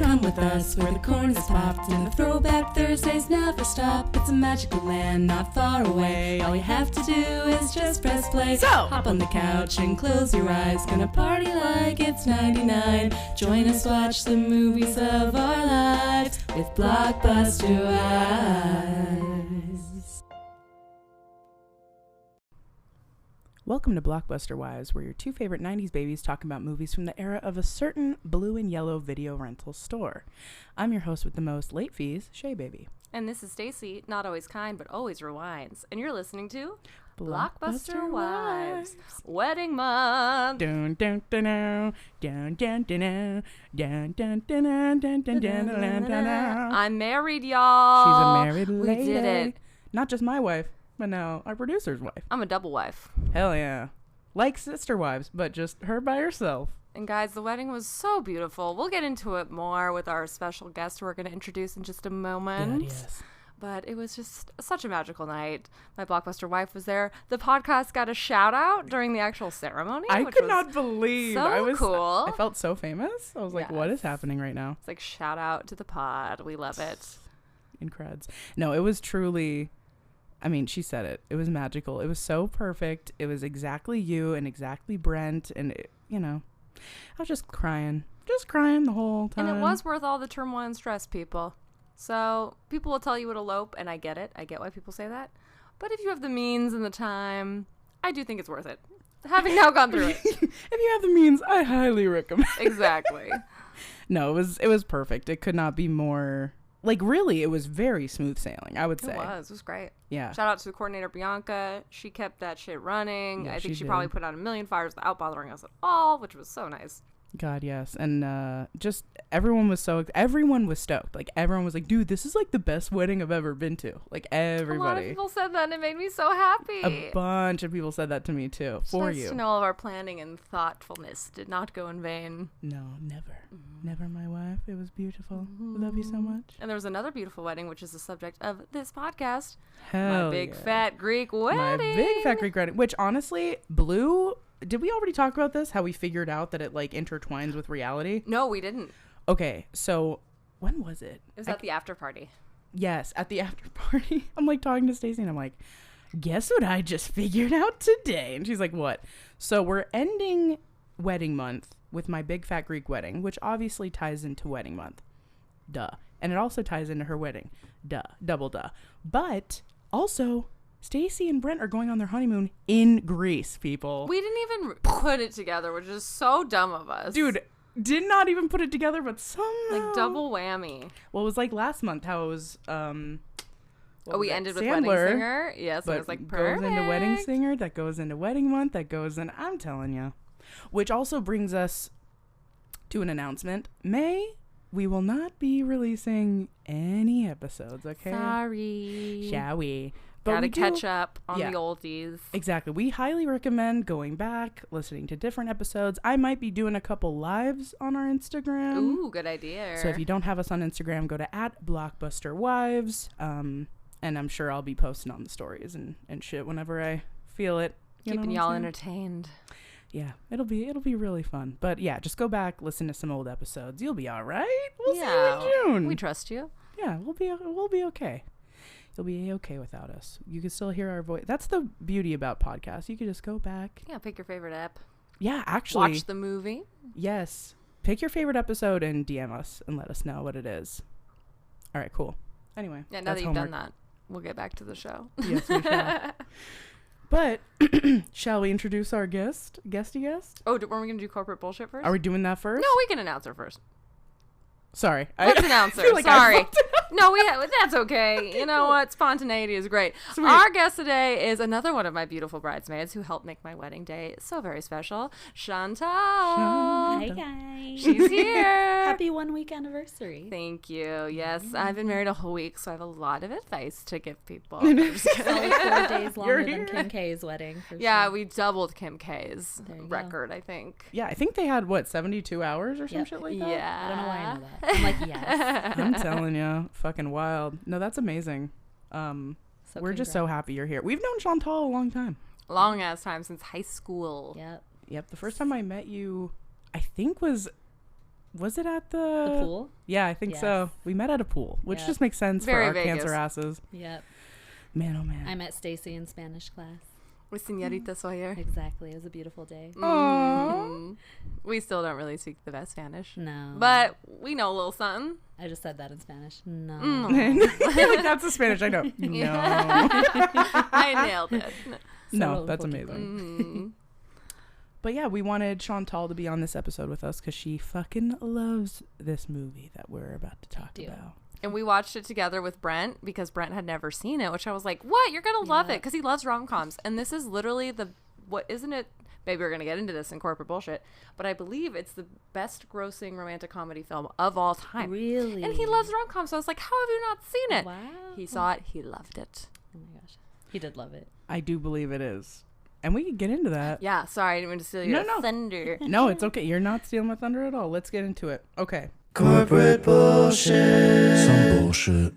Come with us where the corn is popped and the throwback Thursdays never stop. It's a magical land not far away. All you have to do is just press play. So hop on the couch and close your eyes. Gonna party like it's 99. Join us, watch the movies of our lives with Blockbuster Wives. Welcome to Blockbuster Wives, where your two favorite 90s babies talk about movies from the era of a certain blue and yellow video rental store. I'm your host with the most late fees, Shea Baby. And this is Stacy, not always kind, but always rewinds. And you're listening to Blockbuster Wives. Wedding Month. Dun dun dun dun dun dun dun dun dun dun dun dun dun dun. I'm married, y'all. She's a married lady. We did it. Not just my wife, but now our producer's wife. I'm a double wife. Hell yeah. Like sister wives, but just her by herself. And guys, the wedding was so beautiful. We'll get into it more with our special guest who we're going to introduce in just a moment. God, yes. But it was just such a magical night. My Blockbuster wife was there. The podcast got a shout out during the actual ceremony. I which could was not believe. so cool. I felt so famous. I was like, what is happening right now? It's like, shout out to the pod. We love it. Increds. No, it was truly, I mean, she said it. It was magical. It was so perfect. It was exactly you and exactly Brent. And, I was just crying the whole time. And it was worth all the turmoil and stress, people. So people will tell you it'll elope, and I get it. I get why people say that. But if you have the means and the time, I do think it's worth it. Having now gone through it. If you have the means, I highly recommend. Exactly. No, it was perfect. It could not be more, like, really, it was very smooth sailing, I would say. It was great. Yeah. Shout out to the coordinator, Bianca. She kept that shit running. Yeah, I think she probably did. put out a million fires without bothering us at all, which was so nice. God, yes. And just everyone was stoked. Like, everyone was like, dude, this is like the best wedding I've ever been to. Like, everybody. A lot of people said that, and it made me so happy. A bunch of people said that to me too. It's for nice you. to know all of our planning and thoughtfulness did not go in vain. No, never. Never, my wife. It was beautiful. Love you so much. And there was another beautiful wedding, which is the subject of this podcast. Hell My big yeah. fat Greek wedding. My big fat Greek wedding. Which, honestly, Blue... Did we already talk about this? How we figured out that it, like, intertwines with reality? No, we didn't. Okay, so when was it? It was at the after party. Yes, at the after party. I'm, like, talking to Stacy, and I'm like, guess what I just figured out today? And she's like, what? So we're ending wedding month with my big fat Greek wedding, which obviously ties into wedding month. Duh. And it also ties into her wedding. Duh. Double duh. But also... Stacy and Brent are going on their honeymoon in Greece, people. We didn't even put it together, which is so dumb of us. Dude, did not even put it together, but somehow... Like, double whammy. Well, it was like last month, how it was... we ended with Sandler, Wedding Singer. Yes, but it was like perfect. goes into Wedding Singer, that goes into Wedding Month, that goes in... I'm telling you. Which also brings us to an announcement. May, we will not be releasing any episodes, okay? Sorry. Shall we? But Gotta we catch up on yeah. the oldies. Exactly. We highly recommend going back, listening to different episodes. I might be doing a couple lives on our Instagram. Ooh, good idea. So if you don't have us on Instagram, go to @BlockbusterWives. And I'm sure I'll be posting on the stories and shit whenever I feel it. Keeping y'all entertained. Yeah, it'll be really fun. But yeah, just go back, listen to some old episodes. You'll be all right. We'll see you in June. We trust you. Yeah, we'll be okay. You'll be okay without us. You can still hear our voice. That's the beauty about podcasts. You can just go back. Yeah, pick your favorite app. Yeah, actually. Watch the movie. Yes. Pick your favorite episode and DM us and let us know what it is. All right, cool. Anyway. Yeah, now that you've done that, we'll get back to the show. Yes, we shall. But shall we introduce our guest? Guesty guest? Oh, weren't we going to do corporate bullshit first? Are we doing that first? No, we can announce her first. Sorry. Let's announce her. Like Sorry. No, that's okay. Okay, you know what? Spontaneity is great. Sweet. Our guest today is another one of my beautiful bridesmaids who helped make my wedding day so very special. Chantal. Hi, guys. She's here. Happy 1 week anniversary. Thank you. Yes, I've been married a whole week, so I have a lot of advice to give people. It's only 4 days longer You're than Kim K's wedding. For Yeah, sure. we doubled Kim K's There you record, I think. Yeah, I think they had, 72 hours or some Yep. shit like that? Yeah. I don't know why I know that. I'm like, yes. I'm telling you, fucking wild. No, that's amazing. So we're just so happy you're here. We've known Chantal a long time. Long ass time since high school. Yep. Yep. The first time I met you, I think was Was it at The pool? Yeah, I think so. Yes. We met at a pool, which Yep. just makes sense Very for our Vegas. cancer asses. Yep. Man, oh man. I met Stacy in Spanish class. With Señorita Sawyer. Exactly. It was a beautiful day. Mm. We still don't really speak the best Spanish. No. But we know a little something. I just said that in Spanish. No. Like, that's the Spanish I know. No. I nailed it. No, Solo that's un poquito. amazing. But yeah, we wanted Chantal to be on this episode with us because she fucking loves this movie that we're about to talk Do. about. And we watched it together with Brent because Brent had never seen it, which I was like, what? You're going to love it because he loves rom-coms. And this is literally what isn't it? Maybe we're going to get into this in corporate bullshit, but I believe it's the best grossing romantic comedy film of all time. Really? And he loves rom-coms. So I was like, how have you not seen it? Wow. He saw it. He loved it. Oh my gosh. He did love it. I do believe it is. And we can get into that. Yeah, sorry, I didn't mean to steal your No. thunder. No, it's okay. You're not stealing my thunder at all. Let's get into it. Okay. Corporate bullshit. Some bullshit.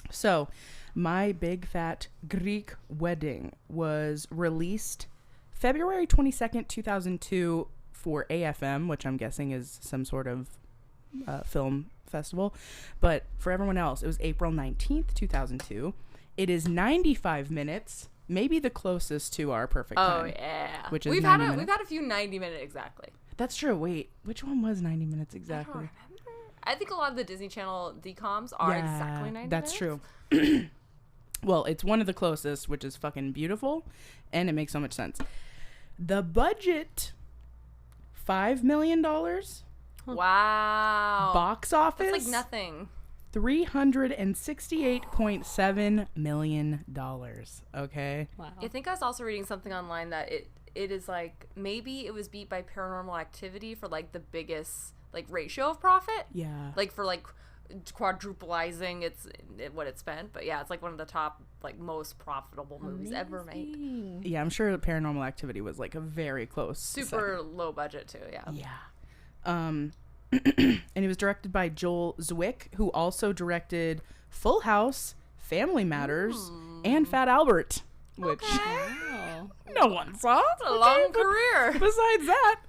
So, My Big Fat Greek Wedding was released February 22nd, 2002 for AFM, which I'm guessing is some sort of film festival. But for everyone else, it was April 19th, 2002. It is 95 minutes, maybe the closest to our perfect time. Oh yeah, Which is we've 90 had minutes. we've had a few 90-minute exactly. That's true. Wait, which one was 90 minutes I don't exactly? remember. I think a lot of the Disney Channel DComs are exactly 90 that's minutes. true. Well, it's one of the closest, which is fucking beautiful, and it makes so much sense. The budget, $5 million. Wow. Box office, That's like nothing. $368.7 million. Okay. Wow. I think I was also reading something online that it is like maybe it was beat by Paranormal Activity for like the biggest like ratio of profit. Yeah. Like for like quadrupleizing what it spent, but yeah, it's like one of the top like most profitable movies ever made. Amazing. Yeah, I'm sure Paranormal Activity was like a very close Super low budget too, yeah. second. Yeah. And it was directed by Joel Zwick, who also directed Full House, Family Matters, and Fat Albert, which Wow. no one saw. It's a long career. Besides that,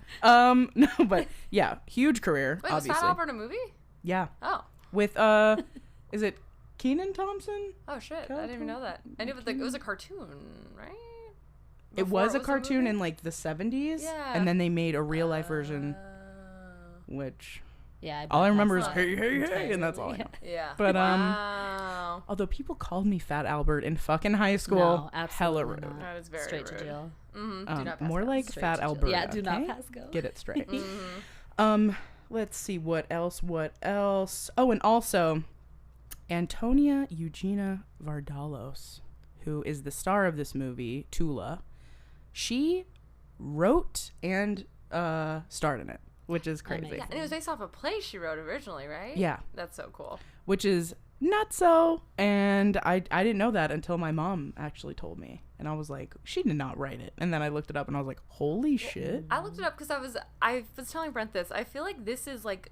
no, but yeah, huge career. Wait, was obviously, Fat Albert a movie? yeah, Oh. with is it Kenan Thompson? Oh shit, I didn't even know that. I knew it was a cartoon, right? It Before was a cartoon movie? in like the 70s, Yeah. and then they made a real life version, which Yeah. all I remember is not hey hey hey, and that's all I know. Yeah. But wow. although people called me Fat Albert in fucking high school, No, hella absolutely rude. not. That is very Straight rude. to jail. Mm-hmm. Do not pass More go. like Straight Fat to jail. Alberta. Yeah, do not okay? pass go. Get it straight. Mm-hmm. Let's see what else. Oh, and also Antonia Eugenia Vardalos, who is the star of this movie, Tula. She wrote and starred in it, which is crazy. Amazing. Yeah, and it was based off a play she wrote originally, right? Yeah, That's so cool. which is nutso. And I didn't know that until my mom actually told me, and I was like, she did not write it. And then I looked it up, and I was like, holy shit. I looked it up because I was telling Brent this. I feel like this is like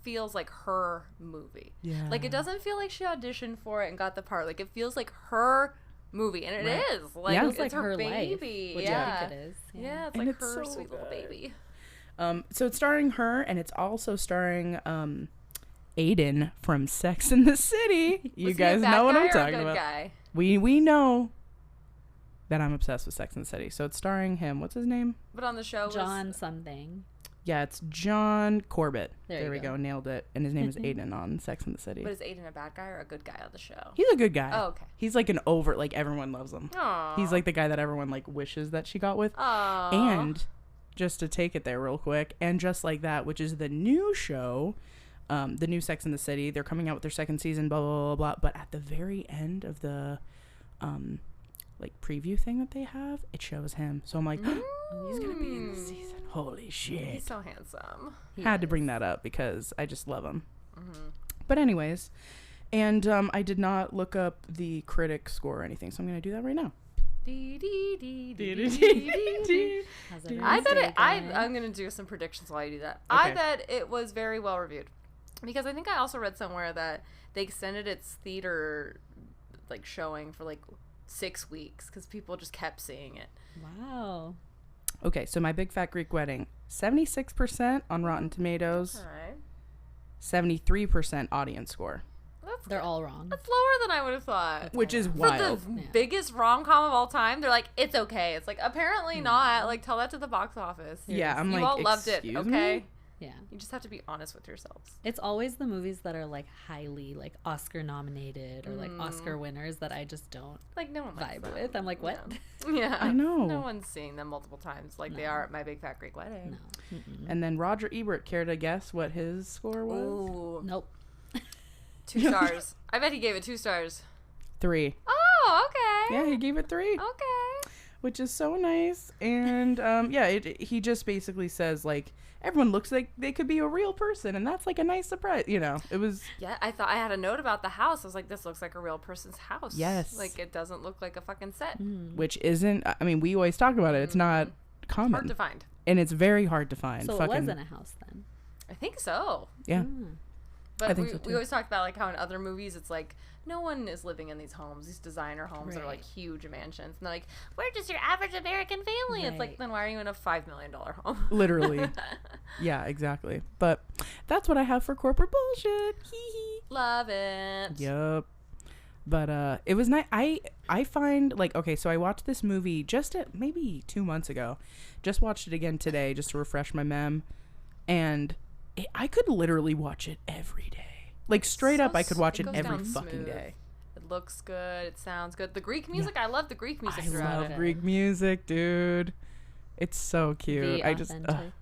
feels like her movie. Yeah. Like it doesn't feel like she auditioned for it and got the part. Like it feels like her movie, and it Right. is. Like Yeah. it's Feels like her her life, baby. which Yeah. I think it is. Yeah, it's And like it's her so sweet little good. baby. So it's starring her, and it's also starring Aiden from Sex and the City. You Was he a guys bad know what guy I'm or a talking good about. Guy? We know that I'm obsessed with Sex and the City. So it's starring him. What's his name? But on the show, John something. Yeah, it's John Corbett. There There you we go. go. Nailed it. And his name is Aiden on Sex and the City. But is Aiden a bad guy or a good guy on the show? He's a good guy. Oh, okay. He's like an over, like everyone loves him. Aww. He's like the guy that everyone like wishes that she got with. Aww. And just to take it there real quick, and Just Like That, which is the new show, the new Sex and the City. They're coming out with their second season, blah, blah, blah, blah. But at the very end of the like preview thing that they have, it shows him. So I'm like, he's going to be in this season. Holy shit. He's so handsome. Had to bring that up because I just love him. But anyways, and I did not look up the critic score or anything, so I'm going to do that right now. How's I everyone's bet day it. going? I'm gonna do some predictions while you do that. I Okay. bet it was very well reviewed, because I think I also read somewhere that they extended its theater like showing for like 6 weeks because people just kept seeing it. Wow. Okay, so My Big Fat Greek Wedding, 76% on Rotten Tomatoes. All 73% audience score, They're all wrong. That's lower than I would have thought. which is For wild. the biggest rom-com of all time, they're like, it's okay. It's like, apparently not. Like, tell that to the box office. Yeah, I'm you like, all loved it, "Excuse okay? me?" Yeah. You just have to be honest with yourselves. It's always the movies that are like highly like Oscar nominated or like Oscar winners that I just don't Like, no one likes vibe them. with. I'm like, what? Yeah. I know. No one's seeing them multiple times like they No. are at My Big Fat Greek Wedding. No. Mm-mm. And then Roger Ebert, care to guess what his score was? Ooh. Nope. 2 stars. I bet he gave it 2 stars. 3. Oh, okay. Yeah, he gave it 3. Okay. Which is so nice. And he just basically says, like, everyone looks like they could be a real person, and that's like a nice surprise. You know, it was. Yeah, I thought I had a note about the house. I was like, this looks like a real person's house. Yes. Like, it doesn't look like a fucking set. Which isn't. I mean, we always talk about it. It's not common, Hard to find. and it's very hard to find. So it wasn't a house then. I think so. Yeah. But I think we, so, too. we always talked about like how in other movies it's like no one is living in these homes. These designer homes are like Right. huge mansions. And they're like, we're just your average American family. It's like, Right. then why are you in a $5 million home? Literally. Yeah, exactly. But that's what I have for corporate bullshit. Hee hee. Love it. Yup. But it was nice. I find like, okay, so I watched this movie just maybe 2 months ago. Just watched it again today just to refresh my mem. And I could literally watch it every day. Like straight up, I could watch it goes every down fucking smooth. day. It looks good. It sounds good. The Greek music, I love the Greek music I throughout love it. Greek music, dude. It's so cute. The I just authentic.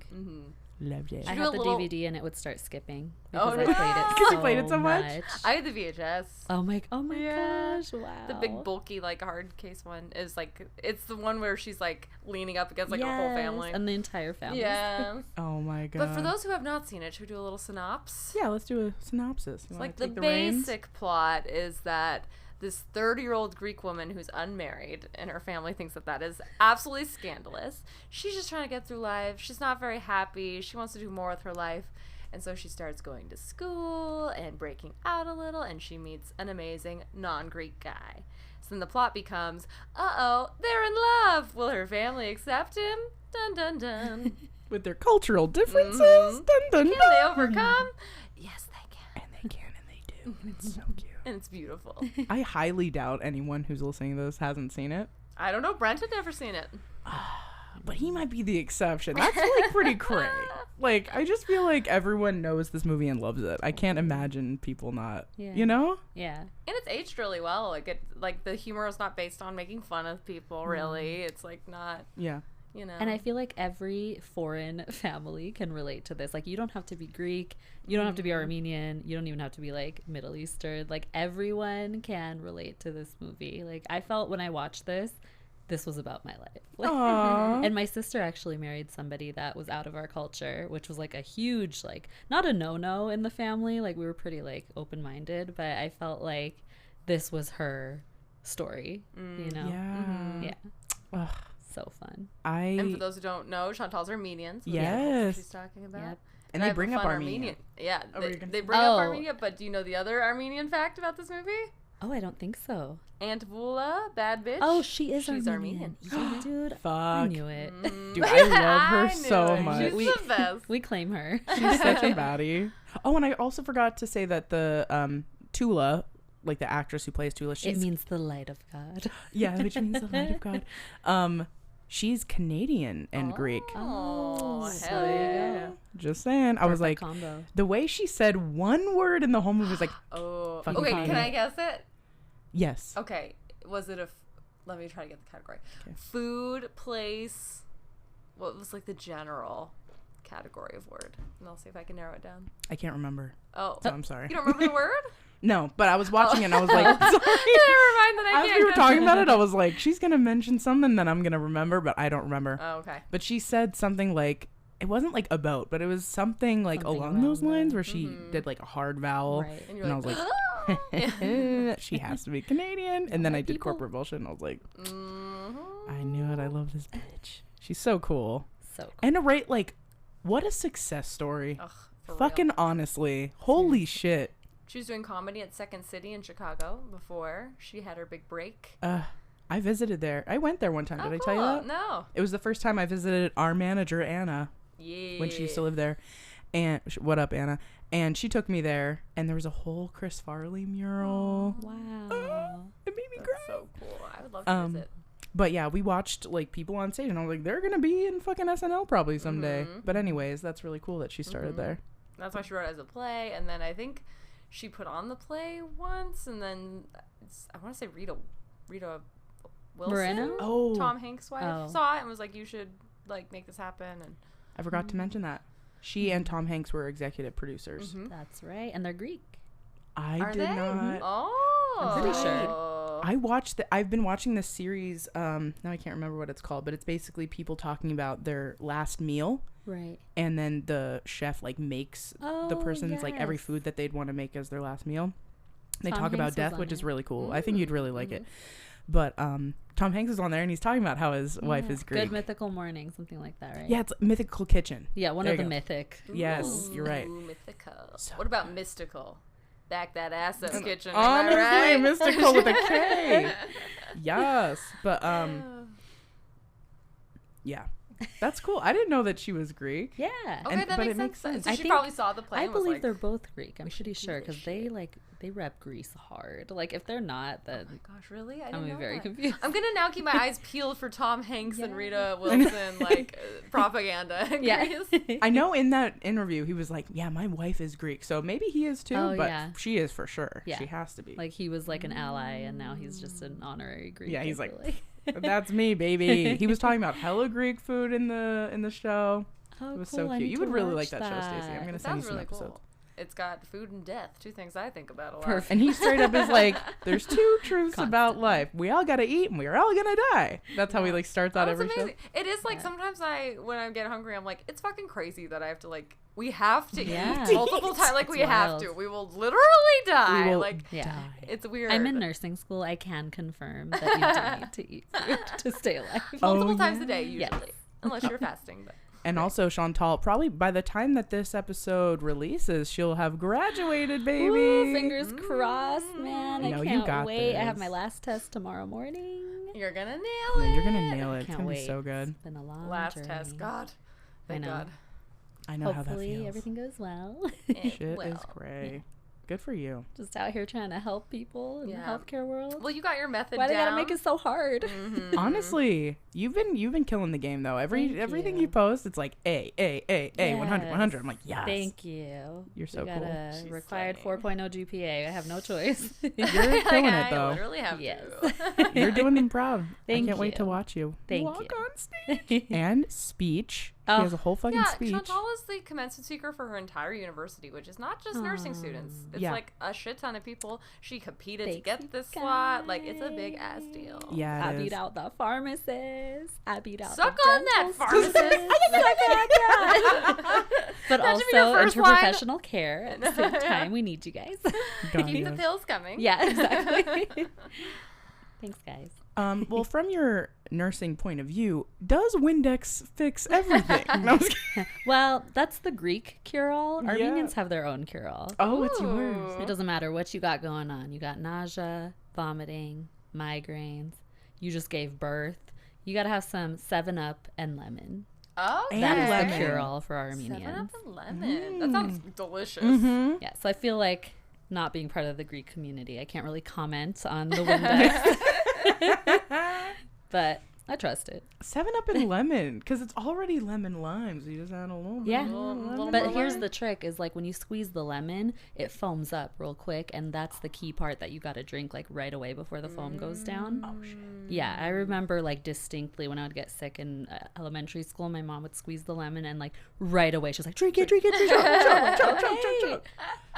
loved it. I do had a the little- DVD and it would start skipping Oh, because no. I played it 'Cause you played it so much? I had the VHS. Oh my Yeah. gosh! Wow. The big bulky like hard case one is like it's the one where she's like leaning up against like her whole family. and the entire family. Yeah. Oh my god. But for those who have not seen it, should we do a little synopsis? yeah, let's do a synopsis. You wanna Like the take reins? basic plot is that this 30-year-old Greek woman who's unmarried and her family thinks that that is absolutely scandalous. She's just trying to get through life. She's not very happy. She wants to do more with her life. And so she starts going to school and breaking out a little, and she meets an amazing non-Greek guy. So then the plot becomes, uh-oh, they're in love. Will her family accept him? Dun, dun, dun. With their cultural differences. Mhm. Dun, dun, Can dun. they overcome? Yes, they can. And they can and they do. And it's so cute. And it's beautiful. I highly doubt anyone who's listening to this hasn't seen it. I don't know. Brent had never seen it. But he might be the exception. That's like pretty cray. Like, I just feel like everyone knows this movie and loves it. I can't imagine people not. Yeah. You know? Yeah. And it's aged really well. Like the humor is not based on making fun of people. Really, it's like not. Yeah. You know. And I feel like every foreign family can relate to this. Like, you don't have to be Greek. You don't have to be Armenian. You don't even have to be, like, Middle Eastern. Like, everyone can relate to this movie. Like, I felt when I watched this was about my life. Like, Aww. and my sister actually married somebody that was out of our culture, which was, like, a huge, like, not a no-no in the family. Like, we were pretty, like, open-minded. But I felt like this was her story, you know? Yeah. Yeah. Ugh. So fun. and for those who don't know, Chantal's Armenian. So that's Yes. what she's talking about. Yep. And I they have a bring up fun Armenian. Yeah, Oh, were you gonna they say- bring up Oh. Armenia. But do you know the other Armenian fact about this movie? Oh, I don't think so. Aunt Vula, bad bitch. Oh, she is She's Armenian. Yeah, dude. I Fuck. knew it. Dude, I love her I knew so it. much. She's the best. We claim her. She's such a baddie. Oh, and I also forgot to say that the Tula, like the actress who plays Tula, It she's means the light of God. yeah, which means the light of God. She's Canadian and Greek. Oh, so hell there you yeah. go. Just saying. I was like, Perfect combo. the way she said one word in the whole movie was like, Oh, Fucking okay. fine. Can I guess it? yes. Okay. Was it let me try to get the category. Okay. Food, place. What was like the general category of word? And I'll see if I can narrow it down. I can't remember. Oh, So I'm sorry. you don't remember the word? No, but I was watching it and I was like, sorry. Never mind that I As can't. we were guess talking about it, I was like, she's going to mention something that I'm going to remember, but I don't remember. Oh, okay. But she said something like, it wasn't like about, but it was something like Something along those around lines that. where she did like a hard vowel. Right. And you're And I like, was like, "Oh." she has to be Canadian. And then my I did people. corporate bullshit and I was like, Mhm. I knew it. I love this bitch. She's so cool. So cool. And a rate, like, what a success story. Ugh, for Fucking real. honestly. Holy shit. She was doing comedy at Second City in Chicago before she had her big break. I visited there. I went there one time. Did I tell you cool. that? No. It was the first time I visited our manager, Anna, Yeah. when she used to live there. And what up, Anna? And she took me there, and there was a whole Chris Farley mural. Wow. It made me That's cry. so cool. I would love to visit. But yeah, we watched like people on stage, and I was like, they're gonna be in fucking SNL probably someday. But anyways, that's really cool that she started there. That's why she wrote it as a play, and then I think she put on the play once, and then I want to say Rita Wilson, Moreno? Tom Hanks' wife, saw it and was like, "You should like make this happen." And I forgot to mention that she and Tom Hanks were executive producers. That's right. And they're Greek. I did not. Oh, I'm pretty sure. I watched I've been watching this series. Now I can't remember what it's called, but it's basically people talking about their last meal. Right. And then the chef like makes the person's like every food that they'd want to make as their last meal. They Tom talk Hanks about was death, on which is it. really cool. I think you'd really like it. But Tom Hanks is on there, and he's talking about how his wife is Greek. Good Mythical Morning, something like that, right? Yeah, it's Mythical Kitchen. Yeah, one There of the you go. mythic. Yes, you're right. Ooh, mythical. So what about mystical? Back that ass up, kitchen. Am Honestly, I right? Mystical with a K. Yes, but yeah, that's cool. I didn't know that she was Greek. Yeah. Okay, that but makes it makes sense. sense. So I she think- probably saw the play. I and was believe like, they're both Greek. I'm pretty sure this because they rep Greece hard. Like if they're not, then Oh my gosh, really? I I'm didn't gonna know be very that. confused. I'm gonna now keep my eyes peeled for Tom Hanks and Rita Wilson like propaganda. in Yeah. Greece. I know in that interview he was like, "Yeah, my wife is Greek, so maybe he is too." Oh, but yeah. she is for sure. Yeah. She has to be. Like he was like an ally, and now he's just an honorary Greek. Yeah, I he's feel like, That's me, baby. He was talking about hella Greek food in the show. oh, It was cool. so I cute. need You to would really like watch that show, Stacey. I'm gonna It send you sounds some really episodes. cool. It's got food and death, two things I think about a lot. Perfect. And he straight up is like, "There's two truths about Constantly. life. We all gotta eat, and we're all gonna die." That's how he like starts out Oh, every it's show. amazing. It is like sometimes when I get hungry, I'm like, it's fucking crazy that I have to like, we have to Yeah. eat multiple times. Like we have wild. to. We will literally die. We will like Yeah. it's weird. I'm in nursing school. I can confirm that you do need to eat food to stay alive. multiple Oh, times yeah. a day usually, Yes. unless you're fasting. But And also, Chantal, probably by the time that this episode releases, she'll have graduated, baby. Ooh, fingers crossed, man. No, I you can't got wait. I have this. my last test tomorrow morning. you're gonna nail Yeah, it. you're gonna nail it. It's Can't gonna wait. be so good. It's been a long Last journey. test. God, thank know. God. I know how that Hopefully feels. everything goes well. It Shit will. is great. Good for you. Just out here trying to help people in Yeah. the healthcare world. Well, you got your method Why down. they gotta make it so hard? Mm-hmm. Honestly, you've been killing the game though. Thank Everything you. you post, it's like A 100 100. I'm like, yes. Thank you. You're so we got cool. a She's required stunning. 4.0 GPA. I have no choice. You're killing I it though. literally have Yes. to. You're doing them proud. Thank I can't wait to you. watch you. Thank walk you. on stage and speech. She Oh. has a whole fucking Yeah, speech. Chantal is the commencement speaker for her entire university, which is not just nursing students. It's Yeah. like a shit ton of people. She competed to Thanks, get you this slot. Like, it's a big ass guys. deal. Yeah, I it beat is. out the pharmacist. I beat out Suck the on that, dental pharmacist. students. But That should be your also first line. interprofessional care at the same time. We need you guys. God, Keep the yes. pills coming. Yeah, exactly. Thanks, guys. Well, from your nursing point of view, does Windex fix everything? No, I'm just kidding. Well, that's the Greek cure-all. Yeah. Armenians have their own cure-all. Oh, it's yours. It doesn't matter what you got going on. You got nausea, vomiting, migraines. You just gave birth. You got to have some 7-Up and lemon. Oh, And That is lemon. the cure-all for 7 Armenians. Up and lemon. That sounds delicious. Mm-hmm. Yeah, so I feel like not being part of the Greek community, I can't really comment on the Windex. But I trust it. 7-Up and lemon, because it's already lemon lime, so you just add a little bit. Yeah. Little But more here's lime. the trick is like when you squeeze the lemon, it foams up real quick. And that's the key part that you got to drink like right away before the foam goes down. Oh, shit. Yeah, I remember like distinctly when I would get sick in elementary school, my mom would squeeze the lemon and like right away she's like, drink it, drink it, drink it. Okay.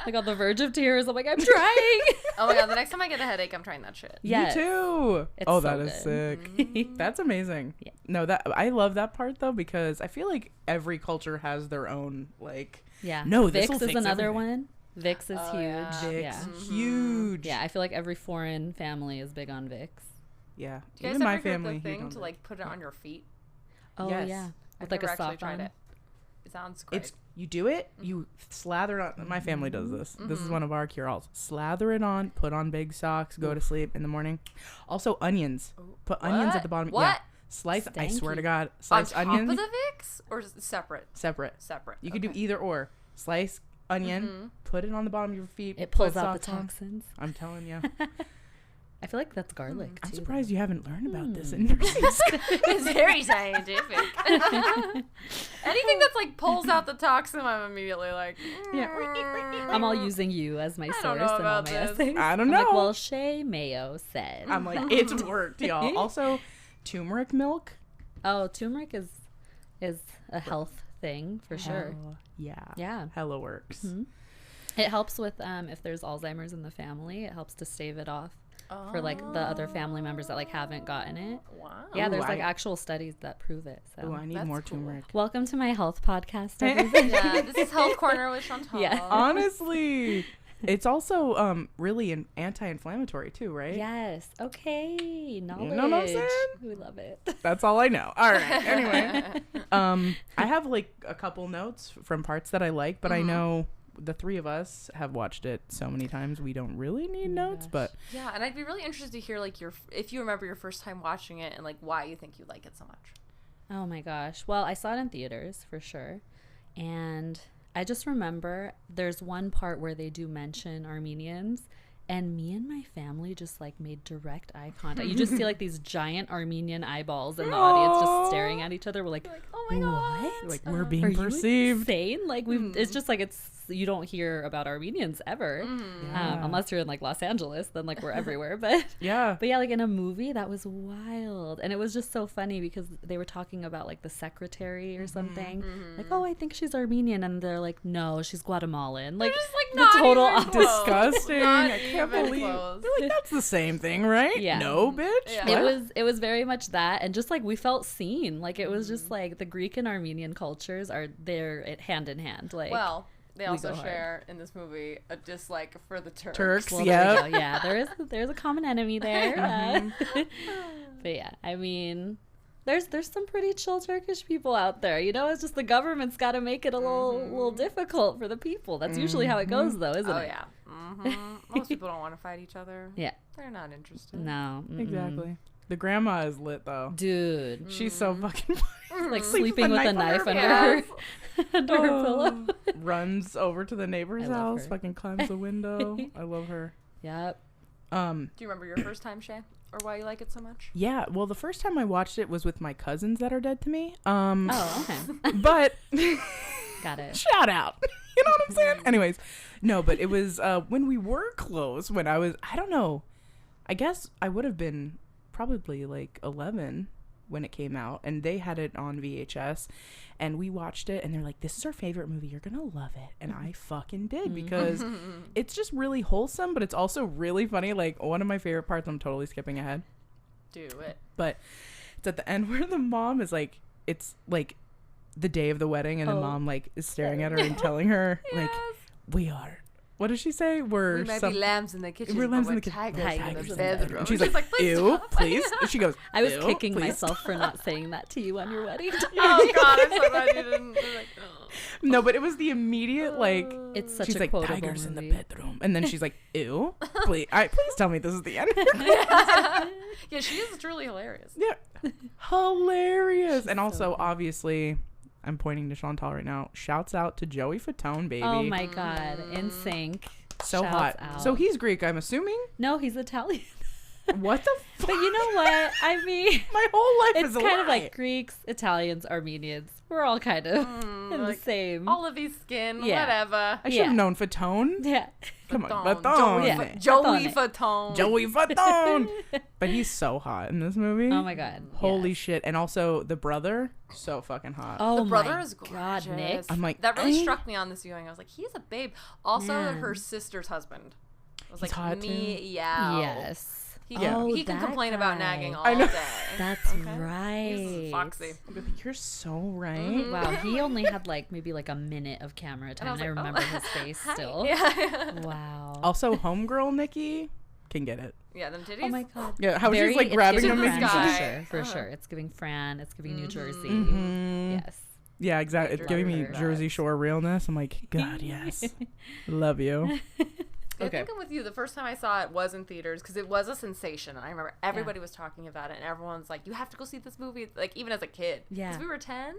Like on the verge of tears. I'm like, I'm trying. Oh my God, the next time I get a headache, I'm trying that shit. Yes. Me too. It's Oh, so that is good. sick. That's amazing. Yeah. No, that I love that part though, because I feel like every culture has their own like. Yeah. No, this'll Vicks is fix another everything. one. Vicks is Oh, huge. yeah. Vicks, Yeah. huge. Yeah, I feel like every foreign family is big on Vicks. Yeah. Do you guys Even my ever family. heard the huge thing on to it. like put it on your feet? Oh Yes. yeah. I've With like never a actually soft tried on. it. It sounds great. It's you do it, you slather it on. My family does this. This is one of our cure-alls. Slather it on, put on big socks, go to sleep in the morning. Also onions. Put onions at the bottom. What? Yeah. Slice. I swear to Stanky. God, on slice top onions. of the Vicks or separate? Separate. Separate. You could do Okay. either or. Slice onion, put it on the bottom of your feet. It pulls put out the socks on. toxins. I'm telling you. I feel like that's garlic. I'm too, surprised you haven't learned about this in nursing school. It's very scientific. Anything that's like pulls out the toxin, I'm immediately like, Yeah. I'm all using you as my don't source know in all about my this. essays. I don't I'm like, know. well, Shea Mayo said. I'm like, it's worked, y'all. Also, turmeric milk. Oh, turmeric is a health thing for sure. Yeah. Yeah. Hella works. Mhm. It helps with if there's Alzheimer's in the family. It helps to stave it off for like the other family members that like haven't gotten it. wow. Yeah, Ooh, there's like actual studies that prove it. So Oh, I need That's more cool. turmeric. welcome to my health podcast, everybody. Yeah, this is Health Corner with Chantal. Yeah. Honestly, it's also really anti-inflammatory too, right? Yes. Okay. Knowledge. know what I'm saying? We love it. That's all I know. All right. Anyway, I have like a couple notes from parts that I like, but I know the three of us have watched it so many times we don't really need notes. gosh. But Yeah, and I'd be really interested to hear like if you remember your first time watching it and like why you think you like it so much. Oh my gosh. Well, I saw it in theaters for sure. And I just remember there's one part where they do mention Armenians, and me and my family just like made direct eye contact. You just see like these giant Armenian eyeballs in the audience just staring at each other. We're like, Oh my god. what? like we're Are being you perceived. insane? Like it's just like you don't hear about Armenians ever, Yeah. unless you're in like Los Angeles. Then like we're everywhere. But Yeah. yeah, like in a movie that was wild, and it was just so funny because they were talking about like the secretary or something. Like, oh, I think she's Armenian, and they're like, no, she's Guatemalan. Like Just like the not total even opposite. close. Disgusting. Not I can't even believe. close. They're like, that's the same thing, right? Yeah. No, bitch. Yeah. What? It was very much that, and just like we felt seen. Like it was just like the Greek and Armenian cultures are there hand in hand. Like Well, they we also go hard. share in this movie a dislike for the Turks. Turks. well, there Yep. we go. Yeah, there's a common enemy there. But yeah, I mean, there's some pretty chill Turkish people out there. You know, it's just the government's got to make it a little difficult for the people. That's usually how it goes, though, isn't Oh it? yeah. Most people don't want to fight each other. Yeah. They're not interested. No. Exactly. The grandma is lit though. Dude, She's so fucking like Sleeps sleeping with a knife under her under her pillow. runs over to the neighbor's I love house, her. fucking climbs the window. I love her. Yep. Do you remember your first time, Shea? Or why you like it so much? Yeah, well, the first time I watched it was with my cousins that are dead to me. Oh, okay. But Got it. shout out. You know what I'm saying? Anyways, no, but it was when we were close, when I don't know, I guess I would have been probably like 11 when it came out, and they had it on VHS, and we watched it, and they're like, this is our favorite movie, you're gonna love it. And I fucking did, because it's just really wholesome, but it's also really funny. Like, one of my favorite parts, I'm totally skipping ahead, Do it. but it's at the end where the mom is like, it's like the day of the wedding, and the mom like is staring at her and telling her like, we are, what does she say, We might be lambs in the kitchen, we're but lambs in we're the kitchen, tigers, Tigers in the in the bedroom. bedroom. and she's like, please ew, stop." please. And she goes, I was "Ew, kicking please myself for not saying that to you on your wedding day. Oh god, I'm so glad you didn't. Like, No, but it was the immediate like, It's such she's a like, quotable tigers in the movie. bedroom, and then she's like, ew, please tell me this is the end. yeah, she is truly hilarious. Yeah, hilarious. And also, obviously, I'm pointing to Chantal right now, shouts out to Joey Fatone, baby. Oh my god, in sync. So Shouts hot. out. So he's Greek, I'm assuming. No, he's Italian. What the fuck? But you know what? I mean, My whole life it's is a kind of lie. like Greeks, Italians, Armenians. We're all kind of in like, the same. All of these skin, Yeah. whatever. I should have yeah. known Fatone. Yeah. Come on, Fatone. Fatone. Yeah. Joey Fatone. Fatone. Joey Fatone. But he's so hot in this movie. Oh my god. Holy yes. shit. And also the brother, so fucking hot. Oh The brother my is gorgeous. god, Nick. I'm like, That really eh. struck me on this viewing. I was like, he's a babe. Also, Man. her sister's husband. I was He's like, hot, me, yeah. Yes. He, Yeah. he can that complain about guy. nagging all I know. day. That's Okay. right. He's foxy. You're so right. Mm-hmm. Wow, he only had like maybe like a minute of camera time, was and I like, oh. remember his face Hi. still. Yeah. Wow. Also, homegirl Nikki can get it. Yeah, them titties. Oh my god. Yeah, how Very- she's like it's grabbing giving him This and Fran, guy. for sure, for Uh-huh. sure. It's giving Fran. It's giving New Jersey. Mhm. Yes. Yeah, exactly. It's giving me Jersey Jersey vibes. Shore realness. I'm like, God, yes. Love you. I Okay. think I'm with you. The first time I saw it was in theaters because it was a sensation. And I remember everybody was talking about it, and everyone's like, "You have to go see this movie." Like even as a kid, Yeah. because we were 10.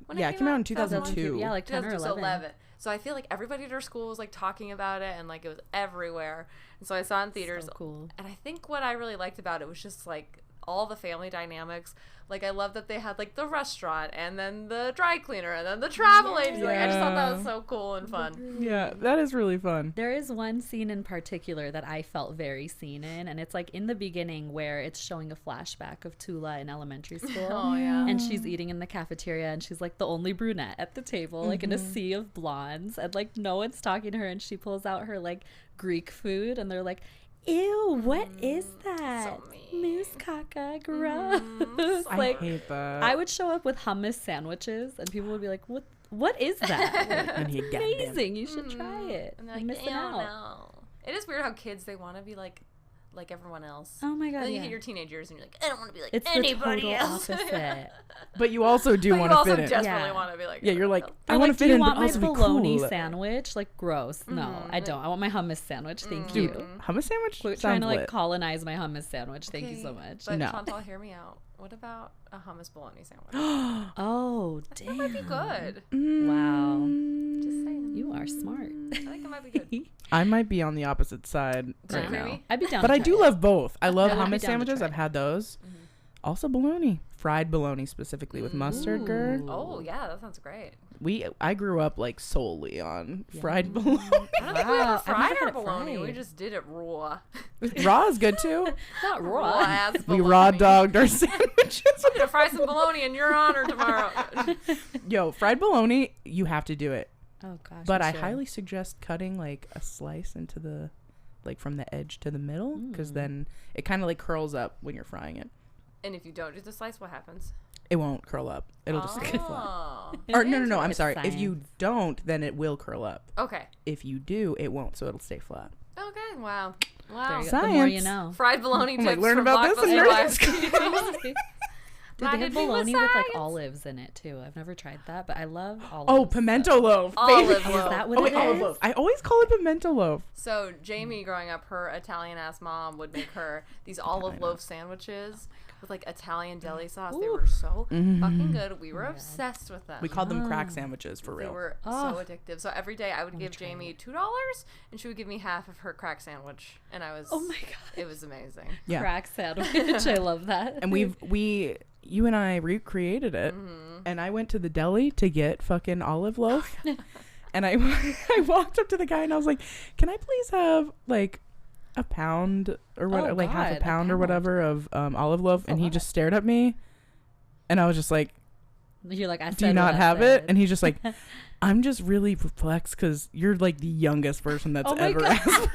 when Yeah, it came out in 2001? 2002. Yeah, like 10 or 11. 11. So I feel like everybody at our school was like talking about it, and like it was everywhere. And so I saw it in theaters. So cool. And I think what I really liked about it was just like all the family dynamics. Like I love that they had like the restaurant and then the dry cleaner and then the travel agency. Like, I just thought that was so cool and fun. Yeah, that is really fun. There is one scene in particular that I felt very seen in, and it's like in the beginning where it's showing a flashback of Tula in elementary school. Oh yeah. And she's eating in the cafeteria, and she's like the only brunette at the table, like in a sea of blondes, and like no one's talking to her, and she pulls out her like Greek food, and they're like, ew, what is that? So mean. Moose caca, gross. I Like, hate that. I would show up with hummus sandwiches, and people would be like, what is that? And he It's got them. amazing. You should try it. And You're they're like, missing I don't out. know. It is weird how kids, they want to be like everyone else. Oh my And god, then you yeah. hit your teenagers and you're like, I don't want to be like It's anybody the total else. opposite. But you also do But want you to also fit in. desperately Yeah. want to be like Yeah, you're like, everyone else. I Or want to like, fit do you in, but want my also be bologna cool. sandwich? Like, gross. No, I don't. I want my hummus sandwich. Thank Dude, you. hummus sandwich Quit sounds trying to like lit. colonize my hummus sandwich. Thank you Okay, so much. But No. Chantal, hear me out. What about a hummus bologna sandwich? Oh, That damn. might be good. Wow. Just saying. You are smart. I think it might be good. I might be on the opposite side Too right now. creamy? I'd be down But to I try do it. love both. I love I would be hummus down to sandwiches. try I've it. had those. Also bologna. Fried bologna specifically with mustard, girl. Ooh. Oh yeah, that sounds great. I grew up like solely on fried bologna. I don't think we Wow, ever I've fried never our had it bologna. We fried. just did it raw. Raw is good too. Not Raw raw. as We bologna. raw dogged our sandwiches. I'm gonna fry some bologna in your honor tomorrow. Yo, fried bologna, you have to do it. Oh gosh. But I'm I sure. highly suggest cutting like a slice into the, like from the edge to the middle, because then it kind of like curls up when you're frying it. And if you don't do the slice, what happens? It won't curl up. It'll just stay flat. Oh. Or no, I'm It's sorry. If you science. don't, then it will curl up. Okay. If you do, it won't, so it'll stay flat. Okay. Wow. There Wow. you go. The more you Science. know. Fried bologna I'm tips like, learn from about this in Blockbuster nursing Wives. Dude, Mine they have did me with bologna with like science. olives in it too. I've never tried that, but I love olives. Oh, pimento loaf. Olive baby. So. loaf. Is that what Oh, it wait, olive is? loaf. I always call it pimento loaf. So Jamie, growing up, her Italian ass mom would make her these olive loaf sandwiches with like Italian deli sauce. They were so fucking good. We were obsessed with them. We called them crack sandwiches for They real. were Oh. so addictive. So every day I would give Jamie $2, and she would give me half of her crack sandwich, and I was. Oh my god. It was amazing. Yeah. Crack sandwich. I love that. And you and I recreated it. And I went to the deli to get fucking olive loaf. And I walked up to the guy and I was like, "Can I please have like a pound or what, Oh, like half God, a a pound or pound. whatever of olive loaf?" That's a And he lot. just stared at me, and I was just like, You're like, I "Do you said not what I have it?" said. And he's just like, "I'm just really perplexed because you're like the youngest person that's Oh my ever God. asked for."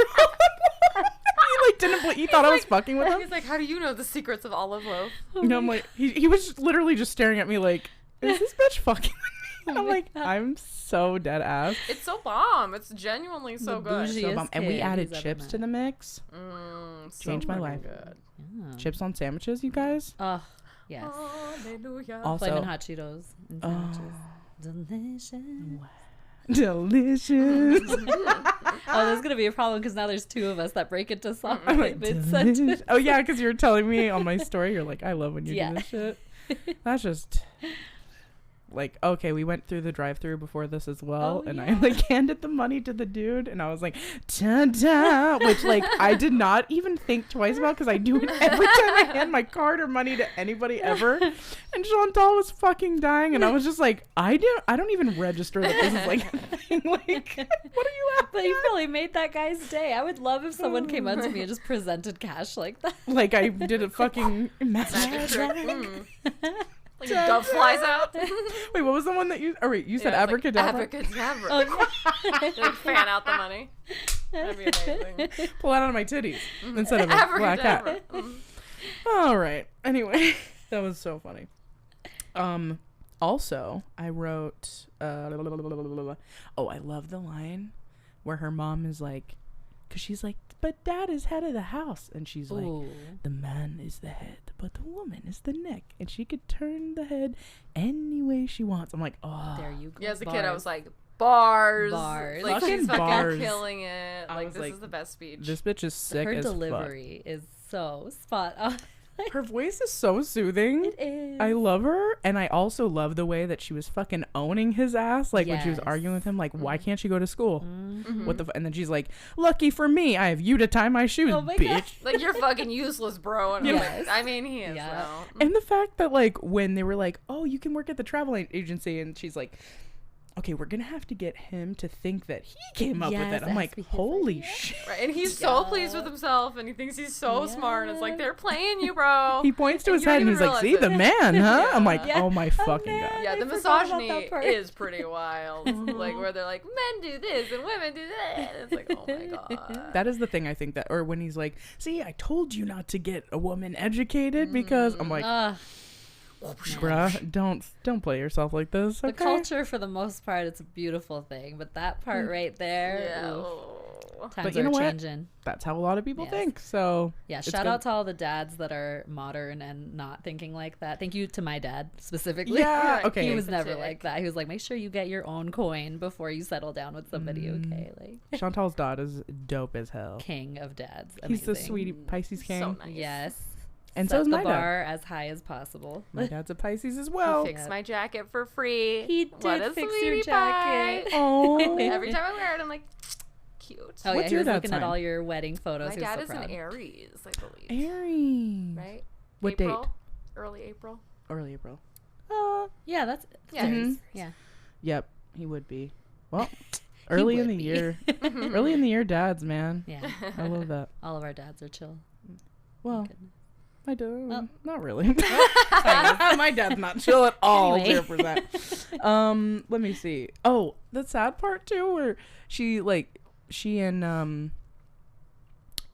He like didn't. He thought I was fucking with him. He's like, "How do you know the secrets of olive loaf?" No, I'm like, he was just literally just staring at me like, "Is this bitch fucking with me?" And I'm my like, God. I'm so dead ass. It's so bomb. It's genuinely so The good. bougie- So Yes, bomb. And we kid added who's ever chips met. to the mix. So Changed my fucking life. Good. Oh. Chips on sandwiches, you guys. Oh, yes. Hallelujah. Also, Flamin' hot Cheetos and sandwiches. Delicious. delicious. Oh, there's gonna be a problem because now there's two of us that break into song I'm like like, mid-sentence. delicious. Oh yeah, because you were telling me on my story, you're like, I love when you Yeah. do this shit. That's just like, okay, we went through the drive-through before this as well, Oh, and I yeah. like handed the money to the dude, and I was like, ta-da, which like I did not even think twice about because I do it every time I hand my card or money to anybody ever. And Chantal was fucking dying, and I was just like, I don't even register that this is like a thing. Like, what are you laughing But you at? probably made that guy's day. I would love if someone came up to me and just presented cash like that. Like I did a fucking Magic magic. trick. Like a dove flies out. Wait, what was the one that you? Oh wait, you said Yeah, it's like abracadabra. abracadabra. Oh, Like fan out the money. That'd be amazing. Pull it out of my titties instead of a black hat. Abracadabra. Mm. All right. Anyway, that was so funny. Also, I wrote. Oh, I love the line where her mom is like, because she's like, but dad is head of the house, and she's like, Ooh. the man is the head, but the woman is the neck, and she could turn the head any way she wants. I'm like, oh, There you go. Yeah, as a kid, I Bars. was like, bars. Bars. Like, Fucking she's fucking bars. killing it. I Like, was this like, is the best speech. this bitch is sick her as delivery is so spot on. Her voice is so soothing. It is. I love her, and I also love the way that she was fucking owning his ass. Like when she was Yes. arguing with him, like, why can't she go to school? Mhm. What the? And then she's like, lucky for me, I have you to tie my shoes, Oh my bitch. God. Like, you're fucking useless, bro. And I'm Yes. like, I mean, he is, Yeah. though. And the fact that like when they were like, oh, you can work at the travel agency, and she's like, okay, we're gonna have to get him to think that he came up with Yes, it. I'm it like, has to be his holy idea. shit. Right, and he's so Yeah. pleased with himself, and he thinks he's so smart, and it's like, Yeah. they're playing you, bro. He points to And his you don't head and even he's like, see, realize the it. man, huh? I'm Yeah. like, Yeah. oh my A fucking man. god. Yeah, the I forgot about misogyny that part. is pretty wild. Like, where they're like, men do this and women do that. And it's like, oh my god. That is the thing I think that, or when he's like, see, I told you not to get a woman educated because I'm like, bruh, don't play yourself like this. The Okay? culture, for the most part, it's a beautiful thing, but that part right there, Yeah. oof, Oh. times you know are what? changing. That's how a lot of people Yes. think. So Yeah, it's shout good. out to all the dads that are modern and not thinking like that. Thank you to my dad specifically. Yeah, Right. okay. He was never Pathetic. like that. He was like, make sure you get your own coin before you settle down with somebody, okay? Like, Chantal's dad is dope as hell. king of dads. He's the Amazing. sweetie Pisces king. So nice. Yes. And Set so is the my dad. bar as high as possible. My dad's a Pisces as well. Fix my jacket for free. He What did a fix sweetie your jacket. pie. Oh, Every time I wear it, I'm like, cute. Oh, What's yeah, he your was dad's looking at sign? all your wedding photos. My He was dad so is proud. an Aries, I believe. Aries. Right? What April? date? Early April. Early April. Yeah, that's Yeah. Aries. Yeah. Yep, he would be. Well, early in would the be. year. Early in the year dads, man. Yeah. I love that. All of our dads are chill. Well, Goodness. I do. Well. Not really. My dad's not chill at all. Anyway. 0%. Let me see. Oh, the sad part too, where she and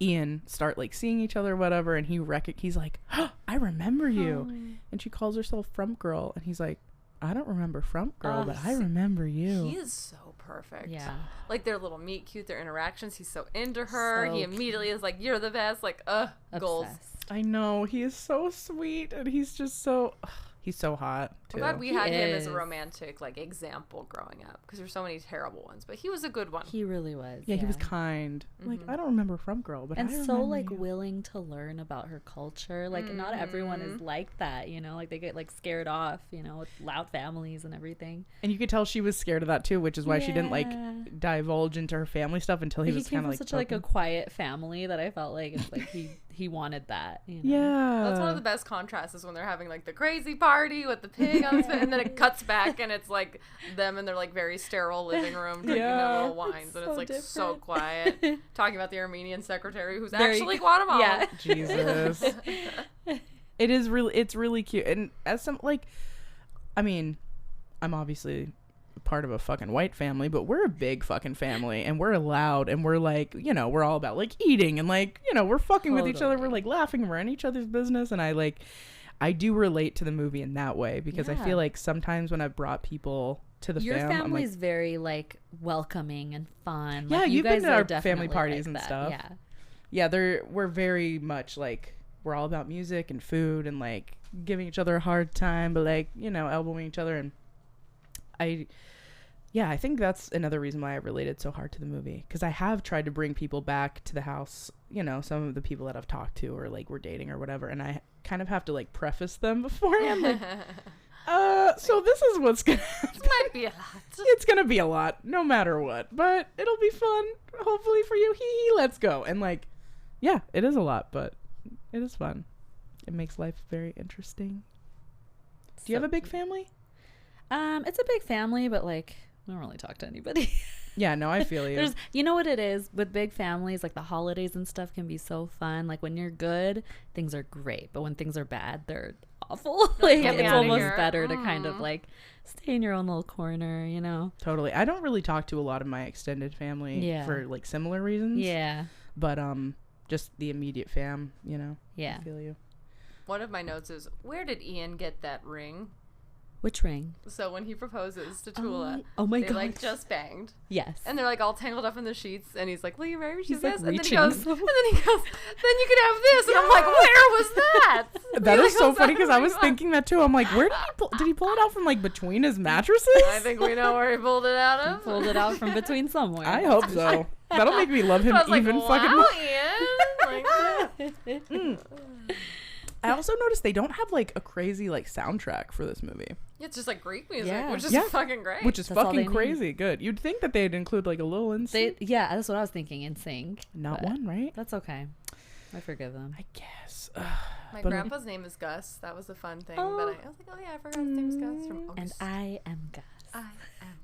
Ian start like seeing each other or whatever, and he's like, oh, I remember you. And she calls herself Frump Girl, and he's like, I don't remember Frump Girl, Oh, but I remember you. He is so perfect. Yeah. Like their little meet cute, their interactions. He's so into her. So he immediately is like, "You're the best." Like, goals. Obsessed. I know, he is so sweet, and he's just so he's so hot too. I'm glad we He had him as a is. romantic like example growing up because there's so many terrible ones, but he was a good one. He really was. Yeah, he was kind. Like, I don't remember Frump Girl, but And I so remember like you. willing to learn about her culture. Like not everyone is like that, you know, like they get like scared off, you know, with loud families and everything. And you could tell she was scared of that too, which is why she didn't Yeah. like divulge into her family stuff until he He was came kind from of like such like a broken. quiet family that I felt like it's like he wanted that, you know. Yeah. That's one of the best contrasts is when they're having like the crazy party with the pig on his face, and then it cuts back and it's like them in their like very sterile living room drinking Yeah. their little wines, and so it's like so different. quiet, talking about the Armenian secretary who's There you actually go. Guatemalan. Yeah. Jesus. It's really cute. And as some like, I mean, I'm obviously part of a fucking white family, but we're a big fucking family, and we're loud, and we're like, you know, we're all about like eating, and like, you know, we're fucking with each other, we're like laughing, we're in each other's business, and I do relate to the movie in that way because I Yeah. feel like sometimes when I've brought people to the Your fam, I'm family like, is very like welcoming and fun. Yeah, like, you you've been guys to are our definitely family parties like and that. stuff. Yeah. we're very much like, we're all about music and food and like giving each other a hard time, but like, you know, elbowing each other. And I think that's another reason why I related so hard to the movie, because I have tried to bring people back to the house, you know, some of the people that I've talked to or like we're dating or whatever, and I kind of have to like preface them beforehand, like, so this is what's gonna happen. Might be a lot. It's gonna be a lot no matter what, but it'll be fun hopefully for you. Hee, let's go. And like, yeah, it is a lot, but it is fun. It makes life very interesting. Do you have a big family? It's a big family, but like we don't really talk to anybody. Yeah, no, I feel you. You know what it is with big families, like the holidays and stuff can be so fun. Like when you're good, things are great, but when things are bad, they're awful. Like Get me it's outta almost here. better to kind of like stay in your own little corner, you know? Totally. I don't really talk to a lot of my extended family Yeah. for like similar reasons. Yeah. But just the immediate fam, you know. Yeah. I feel you. One of my notes is, where did Ian get that ring? Which ring? So when he proposes to Tula, Oh my they god. like just banged, Yes. and they're like all tangled up in the sheets, and he's like, "Will you marry me?" She He's, says, like, and then he reaching goes, so- and then he goes, "Then you could have this," and I'm like, "Where was that?" That He, is like, so goes funny out because and I was like, thinking that too. I'm like, where did he pull it out from, like between his mattresses? I think we know where he pulled it out of. Pulled it out from between somewhere. I hope so. That'll make me love him I was like, even "Wow, fucking more. Ian!" Like, I also noticed they don't have like a crazy like soundtrack for this movie, It's just like Greek music, Yeah. which is Yeah. fucking great. which is That's all fucking they need. crazy good. You'd think that they'd include like a little instant. Yeah, that's what I was thinking. In sync. Not but one, right? That's okay. I forgive them. I guess. My but- grandpa's name is Gus. That was the fun thing. But I was like, oh yeah, I forgot his name's Gus from And August. I am Gus. I am.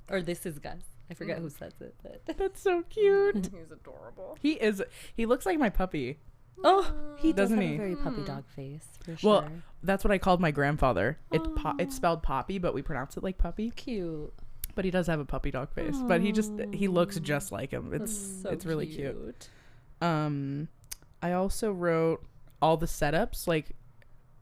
Or this is Gus. I forget who says it, but That's so cute. He's adorable. He is. He looks like my puppy. oh, he does Doesn't have he? a very puppy dog face for sure. Well, that's what I called my grandfather. It's spelled Poppy, but we pronounce it like puppy. Cute. But he does have a puppy dog face. But he looks just like him. It's So it's really cute. I also wrote all the setups. Like,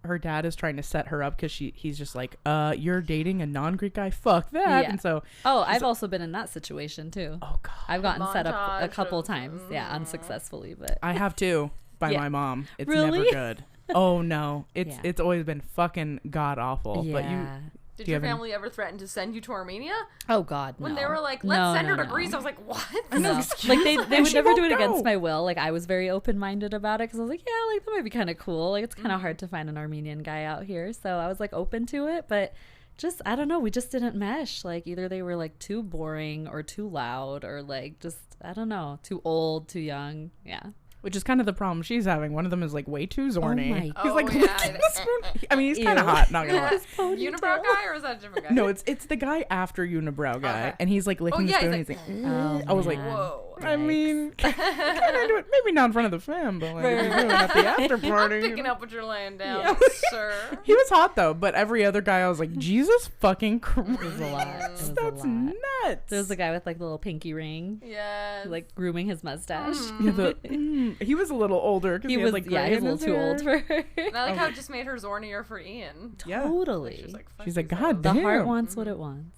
her dad is trying to set her up because he's just like, you're dating a non-Greek guy. Fuck that. Yeah. And so, Oh, I've also been in that situation too. oh god, I've gotten set up a Montage couple of- times. Yeah, unsuccessfully, but I have too. By Yeah. my mom. It's Really? never good. Oh no, Yeah. it's always been fucking god awful. yeah. But you, Did Do you your have any- family ever threaten to send you to Armenia? Oh God, When no. they were like, let's send her to no. Greece, I was like, what? No, Excuse like they me, would she never do won't it against go. my will. Like I was very open minded about it because I was like, yeah, like that might be kind of cool. Like it's kind of hard to find an Armenian guy out here, so I was like open to it. But just I don't know, we just didn't mesh. Like either they were like too boring or too loud or like just I don't know, too old, too young. Yeah. which is kind of the problem she's having. One of them is like way too zorny. my He's Oh, like, yeah. look at this one. I mean, he's kind of Ew. hot. Not gonna lie. Unibrow guy, or is that a different guy? No, it's the guy after Unibrow guy, Okay. and he's like licking the yeah, spoon. he's He's like, like, Oh, I was like, man. whoa. I mean, kind of do it. Maybe not in front of the fam, but like Right, we're doing it at the after I'm party. picking up what you're laying down, Yeah. sir. He was hot though, but every other guy, I was like, Jesus fucking Christ, It was a lot. It was a that's lot. nuts. There was the guy with like the little pinky ring, Yes. like grooming his mustache. Yeah, he was a little older because He he, was had like yeah, gray he was a in little too his old hair. for her. And I like how it just made her zornier for Ian. Yeah. Totally. She's like, fuck She's like, these God hoes." The heart Damn. wants what it wants.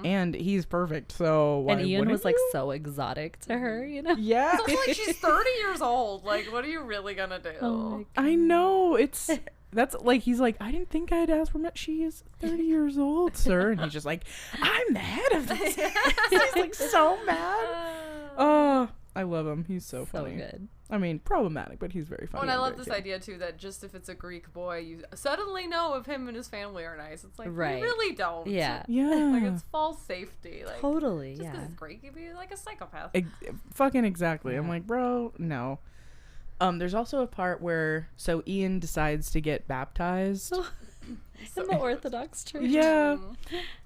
And he's perfect, so why And Ian wouldn't was like you? so exotic to her, you know? Yeah, It's also like she's 30 years old. Like, what are you really gonna do? Oh my I know. It's that's like he's like, I didn't think I'd ask for much. She is 30 years old, sir, and he's just like, I'm the head of this. He's like so mad. Oh, I love him. He's so So funny. good. I mean, problematic, but he's very Oh, funny. and I and love very this cute. idea too that just if it's a Greek boy, you suddenly know if him and his family are nice. It's like Right. you really don't. Yeah. Yeah, Like it's false safety. Like Totally. just because Yeah. it's Greek, you'd be like a psychopath. Fucking exactly. I'm Yeah. like, bro, no. There's also a part where so Ian decides to get baptized. In the Orthodox church. Yeah.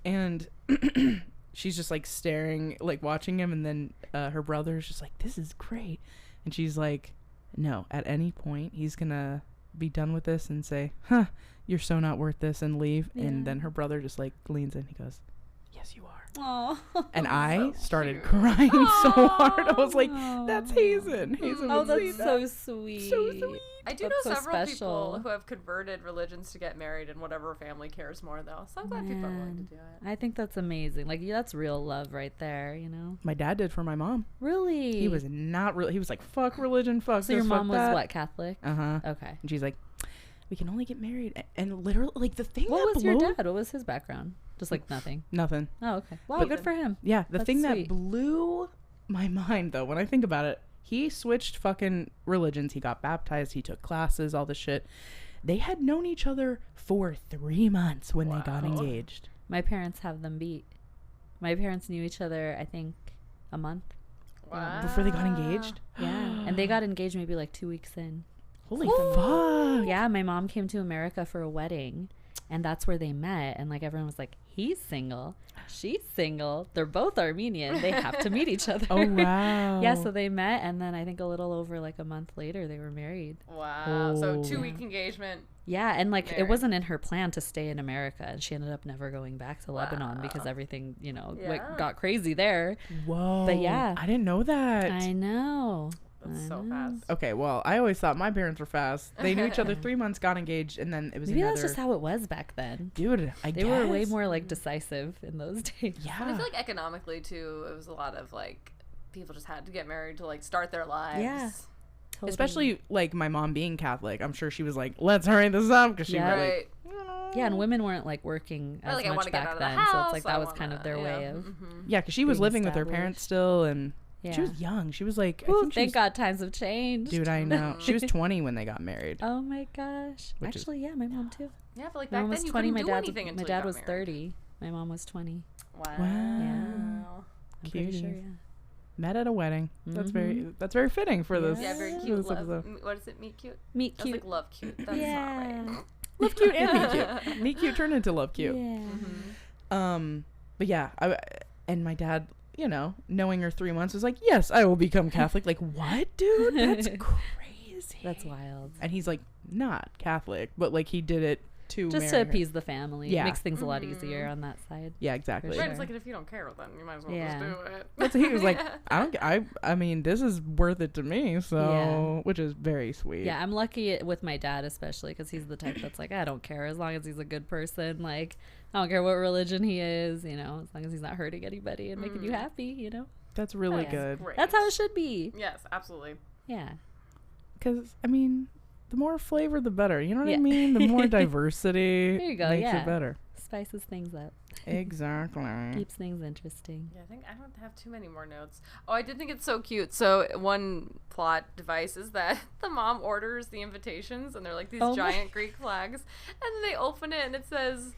And she's just like staring, like watching him, and then her brother's just like, this is great. And she's like, no, at any point he's gonna be done with this and say, huh, you're so not worth this, and leave. And Yeah. then her brother just like leans in, he goes, yes you are. Aw. And I so started cute. crying so hard. I was like, that's Aw. Hazen. Hazen Oh, would say that's that. so sweet. So sweet. I do That's know so several special. people who have converted religions to get married, and whatever family cares more, though. So I'm glad people are willing to Man. do it. I think that's amazing. Like, yeah, that's real love right there, you know? My dad did for my mom. Really? He was not really. He was like, fuck religion, fuck So this, your mom fuck was that. what, Catholic? Uh-huh. Okay. And she's like, we can only get married. And literally, like, the thing What that was your blew... dad? What was his background? Just like nothing. Nothing. Oh, okay. Wow, But good for him. Yeah, the That's thing sweet. that blew my mind, though, when I think about it, he switched fucking religions. He got baptized. He took classes, all this shit. They had known each other for 3 months when they got Wow. engaged. My parents have them beat. My parents knew each other, I think, a month. Wow. Before they got engaged? Yeah. And they got engaged maybe like 2 weeks in. Holy fuck. Yeah, my mom came to America for a wedding, and that's where they met. And like everyone was like, he's single, she's single, they're both Armenian, they have to meet each other. Oh, wow. Yeah, so they met, and then I think a little over like a month later they were married. Wow. So Oh. 2-week engagement. Yeah, and like Married. it wasn't in her plan to stay in America, and she ended up never going back to Lebanon because everything, you know, Yeah. like got crazy there. Whoa. But yeah. I didn't know that. I know. That's I so know. fast. Okay, well, I always thought my parents were fast. They knew each other 3 months, got engaged, and then it was Maybe another... that's just how it was back then. Dude, I They guess. were way more like decisive in those days. But I Yeah. feel like economically too, it was a lot of like people just had to get married to like start their lives. Yeah. Totally. Especially, like, my mom being Catholic. I'm sure she was like, let's hurry this up, because she Yeah. was like... Right. Yeah, and women weren't like working Or, as like, I want much to get back out of the then, house. so it's like I that was wanna- kind of their yeah. way of. Mhm. Yeah, because she was being living with her parents established. still, and Yeah. She was young. She was like, I Ooh, think she thank was, God times have changed. dude, I know. She was 20 when they got married. Oh my gosh. Which is- Actually, yeah, my mom too. Yeah, but like My back mom then was you 20. couldn't My do anything until my you dad got was married. 30. My mom was 20. Wow. Wow. I'm pretty sure, Cuties. yeah. Met at a wedding. That's very fitting for this. Yeah, very for cute. this Love. episode. What is it? Meet cute. Meet That's cute. like love cute. That's Yeah. not right. Love cute and meet cute. Meet cute turned into love cute. Yeah. But yeah, and my dad, you know, knowing her 3 months, was like, yes, I will become Catholic. Like, what, dude? That's crazy. That's wild. And he's like, not Catholic, but like he did it to Just to marry her. appease the family. Yeah. Makes things a lot easier on that side. Yeah, exactly. For Right, sure. it's like if you don't care, then you might as well Yeah. just do it. That's he was like, I mean, this is worth it to me. So, Yeah. which is very sweet. Yeah, I'm lucky with my dad, especially because he's the type that's like, I don't care as long as he's a good person. Like, I don't care what religion he is, you know, as long as he's not hurting anybody and making you happy, you know. That's really That's good. Great. That's how it should be. Yes, absolutely. Yeah. Because, I mean, the more flavor, the better. You know what I Yeah. mean? The more diversity There you go, makes yeah. it better. Spices things up. Exactly. Keeps things interesting. Yeah, I think I don't have too many more notes. Oh, I did think it's so cute. So one plot device is that the mom orders the invitations, and they're like these Oh my- giant Greek flags, and then they open it, and it says,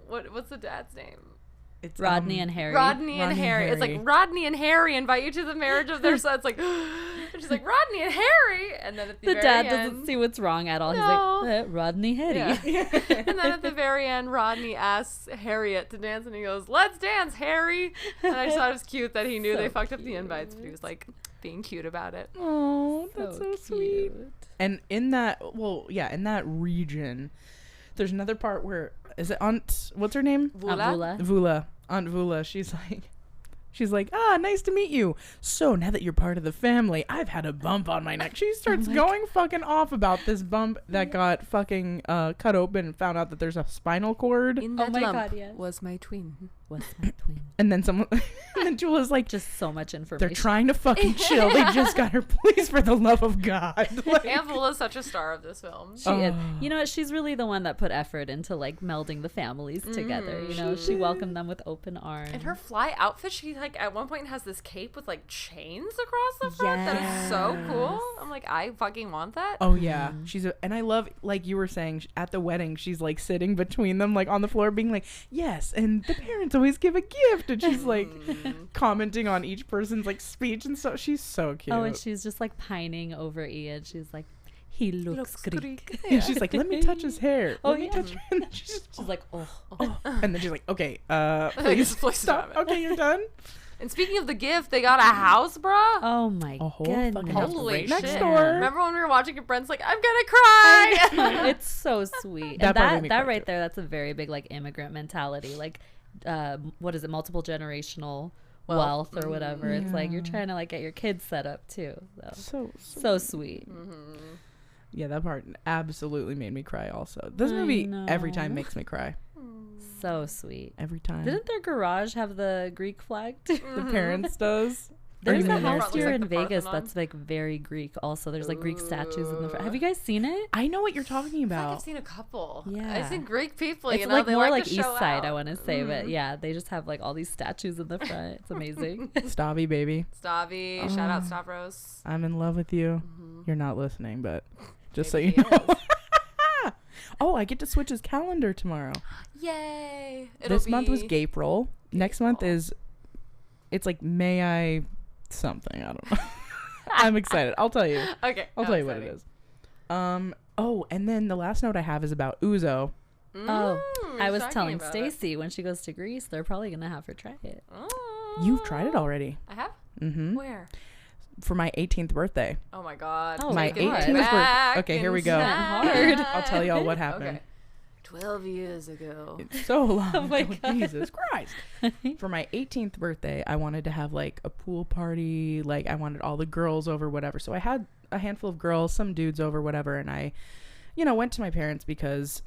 "What's the dad's name?" It's Rodney and Harry. Rodney and Rodney Harry. It's like Harry. Rodney and Harry invite you to the marriage of their son. It's like, and she's like Rodney and Harry, and then at the The very dad end, doesn't see what's wrong at all. No. He's like, Rodney Harry. Yeah. And then at the very end, Rodney asks Harriet to dance, and he goes, "Let's dance, Harry." And I just thought it was cute that he knew So they fucked up the cute. invites, but he was like being cute about it. Oh, that's so sweet. cute. And in that, in that region, there's another part where, is it Aunt, what's her name? Avula. Vula. Aunt Vula. She's like, nice to meet you. So now that you're part of the family, I've had a bump on my neck. She starts going fucking off about this bump that got fucking cut open and found out that there's a spinal cord. In Oh that my lump God, yes. was my twin. What's my twin? And then and then Jula's like, Just so much information. they're trying to fucking chill. They just got her, please, for the love of God. Like, Aunt Vula's such a star of this film. She is. Oh. You know what? She's really the one that put effort into like melding the families together. You know, she welcomed them with open arms. And her fly outfit, she like at one point has this cape with like chains across the front. That is so cool. I'm like, I fucking want that. oh yeah, and I love, like you were saying, at the wedding, she's like sitting between them, like on the floor, being like, yes, and the parents always give a gift, and she's like commenting on each person's like speech, and so she's so cute. Oh, and she's just like pining over Ian. She's like, he looks Greek. And she's like, let me touch his hair. Oh, Let me yeah. touch. And then she's She's like, oh. and then she's like, okay, please Please stop. stop it. Okay, you're done. And speaking of the gift, they got a house, bruh. Oh my A whole goodness. fucking house Holy right next shit. door. Remember when we were watching it, Brent's like, I'm gonna cry. It's so sweet. That And part made me that cry right too. there, that's a very big like immigrant mentality. Like, what is it? Multiple generational wealth or whatever. It's like you're trying to like get your kids set up too. So So sweet. yeah, that part absolutely made me cry. Also, this movie every time makes me cry. So sweet. Every time. Didn't their garage have the Greek flag too? the parents does? There's even a in their house street. here Looks in like the Vegas Parthenon. that's like very Greek also. There's like Greek statues in the front. Have you guys seen it? I know what you're talking I feel like about. I've seen a couple. Yeah. I've seen Greek people. It's You know, like they more like like to East show Side, out. I want to say, but yeah, they just have like all these statues in the front. It's amazing. Stabby, baby. Stavi, shout out Stavros. I'm in love with you. You're not listening, but just Maybe so he you know. Oh, I get to switch his calendar tomorrow. Yay! This month was Gapril. Next month is, it's like May I something. I don't know. I'm excited. I'll tell you. Okay. I'll tell you what it is. Oh, and then the last note I have is about Uzo. Oh, I was talking telling about it. Stacy when she goes to Greece, they're probably gonna have her try it. Oh. You've tried it already. I have? Mm-hmm. Where? For my 18th birthday. Oh my god. Oh, My Take it 18th birthday. back Okay, here we in go. time. I'll tell y'all what happened. Okay. 12 years ago. It's so long Oh my ago. God. Jesus Christ. For my 18th birthday, I wanted to have like a pool party. Like I wanted all the girls over, whatever. So I had a handful of girls, some dudes over, whatever. And I, went to my parents because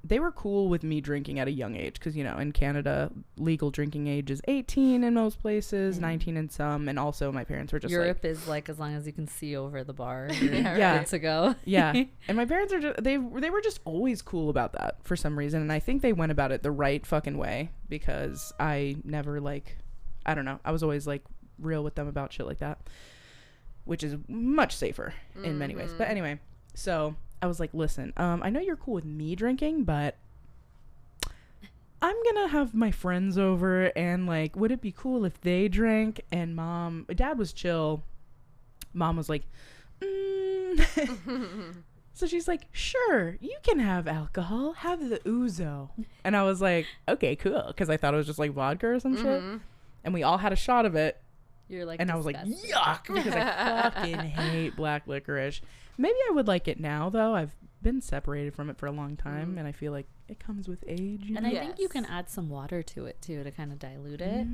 they were cool with me drinking at a young age. Because, in Canada, legal drinking age is 18 in most places, 19 in some. And also my parents were just Europe is like as long as you can see over the bar, you're Yeah. good to go. yeah. And my parents are just, they were just always cool about that for some reason. And I think they went about it the right fucking way because I never I don't know. I was always like real with them about shit like that, which is much safer in many ways. But anyway, so I was like, listen, I know you're cool with me drinking, but I'm gonna have my friends over, and like, would it be cool if they drank? And dad was chill. Mom was like, So she's like, sure, you can have alcohol, have the ouzo. And I was like, okay, cool, because I thought it was just like vodka or some shit. And we all had a shot of it. You're like, and disgusting. I was like, yuck, because I fucking hate black licorice. Maybe I would like it now, though. I've been separated from it for a long time, and I feel like it comes with age. You know? And I think you can add some water to it too to kind of dilute it.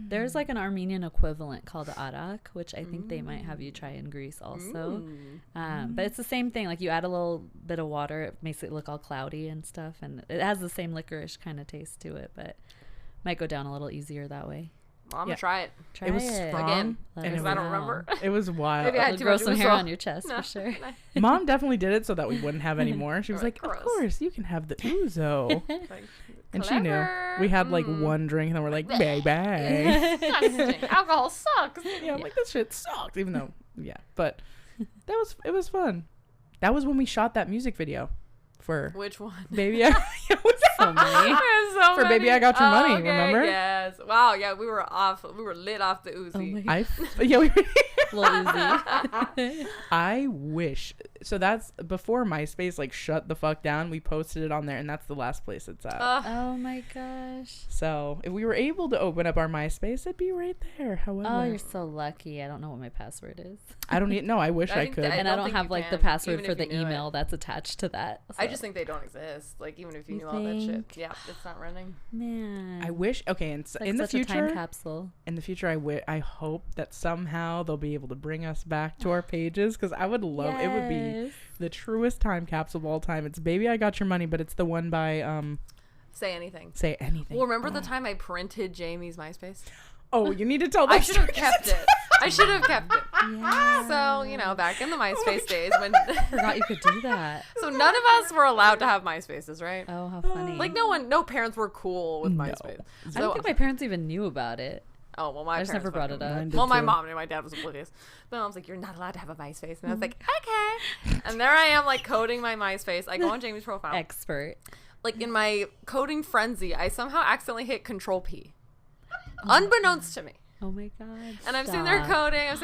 There's like an Armenian equivalent called arak, which I think they might have you try in Greece also. But it's the same thing. Like you add a little bit of water, it makes it look all cloudy and stuff, and it has the same licorice kind of taste to it, but might go down a little easier that way. Well, I'm gonna try it. Try it was it strong, again, and I don't remember. It was wild. Maybe I had It'll too grow much some hair ouzo. on your chest for sure. Mom definitely did it so that we wouldn't have any more. She was like, Gross. of course, you can have the ouzo. Like, And she knew. We had like one drink, and then we're like, baby. disgusting. Alcohol sucks. Yeah, I'm like, this shit sucked. Even though, but it was fun. That was when we shot that music video for Which one? Baby. It was So many. So For Baby, I Got Your Money, remember? Yes. Wow. Yeah, we were lit off the Uzi. we Little Uzi. I wish. So that's before MySpace like shut the fuck down. We posted it on there, and that's the last place it's at. Oh my gosh. So if we were able to open up our MySpace, it'd be right there. However, Oh, you're so lucky. I don't know what my password is. I don't need. No, I wish I think could. that- And I don't don't think have you like the can, password even for if you the knew it. email that's attached to that. I so. just think they don't exist. Like even if you You knew all that shit. think? Yeah, it's not running. Man. I wish. Okay, It's like in the such a time future, capsule. I hope that somehow they'll be able to bring us back to our pages, because I would love. It would be Yes. the truest time capsule of all time. It's Baby, I Got Your Money, but it's the one by Say anything. Say Anything. Well, remember the time I printed Jamie's MySpace? Oh, you need to tell that I should have story. kept it. I should have kept it. Yeah. So, back in the MySpace days when Forgot you could do that. so none of us were allowed to have MySpaces, right? Oh, how funny. Like no parents were cool with MySpace. I don't think my parents even knew about it. Oh, well, my I just parents never brought it fucking- up. Mine did Well, my too. mom and my dad was oblivious. My mom's like, you're not allowed to have a MySpace. And I was like, okay. And there I am, like, coding my MySpace. I go on Jamie's profile. Expert. Like, in my coding frenzy, I somehow accidentally hit Control P. Unbeknownst to me. Oh my god. And I'm sitting there coding, and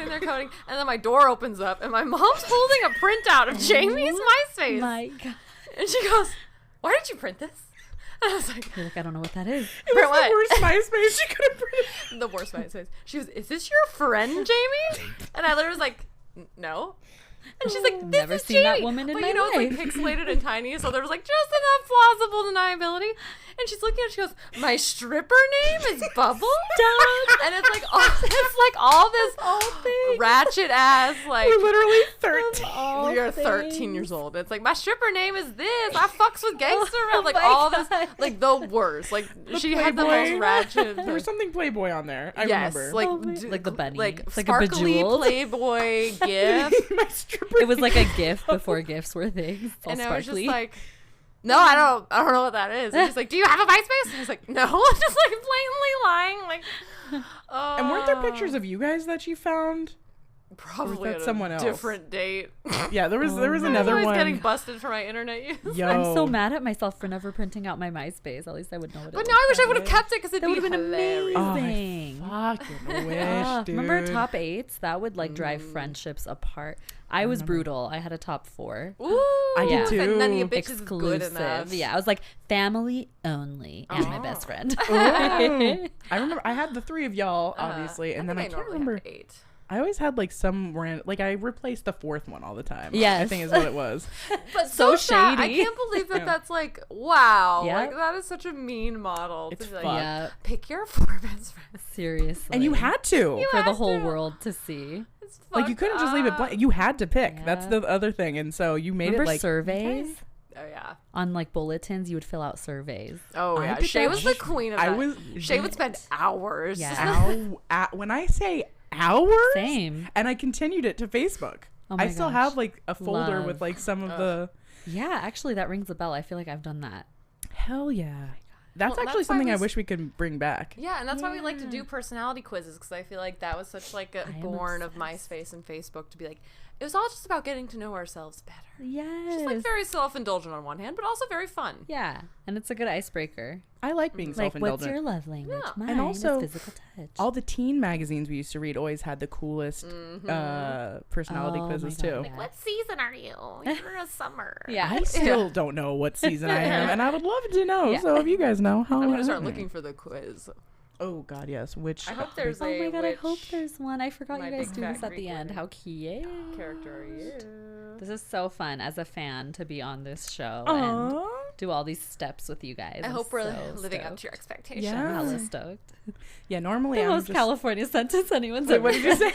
then my door opens up, and my mom's holding a printout of Jamie's MySpace. My god. And she goes, why did you print this? And I was like, You're like, I don't know what that is. It Print was what? the worst MySpace you could have printed. the worst MySpace. She goes, is this your friend, Jamie? And I literally was like, no. And she's like, this Never is seen Jamie. that woman in but my you know, life. it's like pixelated and tiny, so there was like just enough plausible deniability. And she's looking at it, she goes, my stripper name is Bubble? And it's like all this ratchet ass, like, We're literally 13. we are 13 years old. It's like, my stripper name is this. I fucks with gangster rap. Like, my all God. this, like, the worst. Like, she had the Playboy. most ratchet. There was something Playboy on there. I Yes, remember. like, Like the bunny. like It's like a sparkly Bejeweled. Playboy gift. My stripper. It was like a gift before gifts were things. It's all And I was sparkly. just like, no, I don't know what that is. And she's like, do you have a MySpace? And I was like, no. Just like blatantly lying. Like, And weren't there pictures of you guys that you found? probably that at a someone else? different date? Yeah, there was Oh there was my I was another always one. getting busted for my internet use. Yo, I'm so mad at myself for never printing out my MySpace. At least I would know what But it now I wish I looked would have like. kept it because it'd That be would've been hilarious. amazing. Oh, I fucking wish, dude. Remember top 8s? That would like drive friendships apart. I was brutal. I had a top 4. Ooh, I did yeah. too. And none of your bitches is good enough. Exclusive. Yeah, I was like family only and my best friend. Ooh. I remember I had the 3 of y'all, obviously, and then I think can't normally remember. have 8. I always had like some random, like I replaced the 4th one all the time. I Yes. think is what it was. But So sad. I shady. can't believe that that's like, wow. Yep. Like, that is such a mean model. It's to be like, fucked. Yeah, pick your 4 best friends. seriously. And you had to. for the had whole to. world to see. It's Like you couldn't just leave it blank. You had to pick. That's the other thing. And so you made Remember it like surveys? Oh, yeah. On like bulletins, you would fill out surveys. Oh, I yeah. did Shay that was the just- queen of I that. was Shay would spend hours. Yeah. when I say hours, Same. and I continued it to Facebook. Oh my I still gosh. have like a folder Love. with like some of the Yeah, actually, that rings a bell. I feel like I've done that. hell yeah. That's Well, actually that's why something we I s- wish we could bring back. Yeah, and that's why we like to do personality quizzes, because I feel like that was such like a I am born of obsessed. MySpace and Facebook to be like, it was all just about getting to know ourselves better. Yes. Just like very self-indulgent on one hand, but also very fun. Yeah, and it's a good icebreaker. I like being Like, what's self-indulgent. your love language? Yeah. Mine And also, is physical touch. All the teen magazines we used to read always had the coolest personality Oh quizzes my too. God, yeah. What season are you? You're a summer. Yeah. I still don't know what season I am, and I would love to know. Yeah. So if you guys know, how I'm gonna start looking for the quiz. Oh God, yes. Which I hope there's Oh a my god, I which hope there's one. I forgot my you guys big do fat this at Greek the end. wedding How cute. character are you? This is so fun as a fan to be on this show and Aww. do all these steps with you guys. I I'm hope we're so living up stoked. to your expectations. Yeah. I'm hella stoked. Yeah, normally The I'm most just. California sentence anyone's Wait, ever what did you say?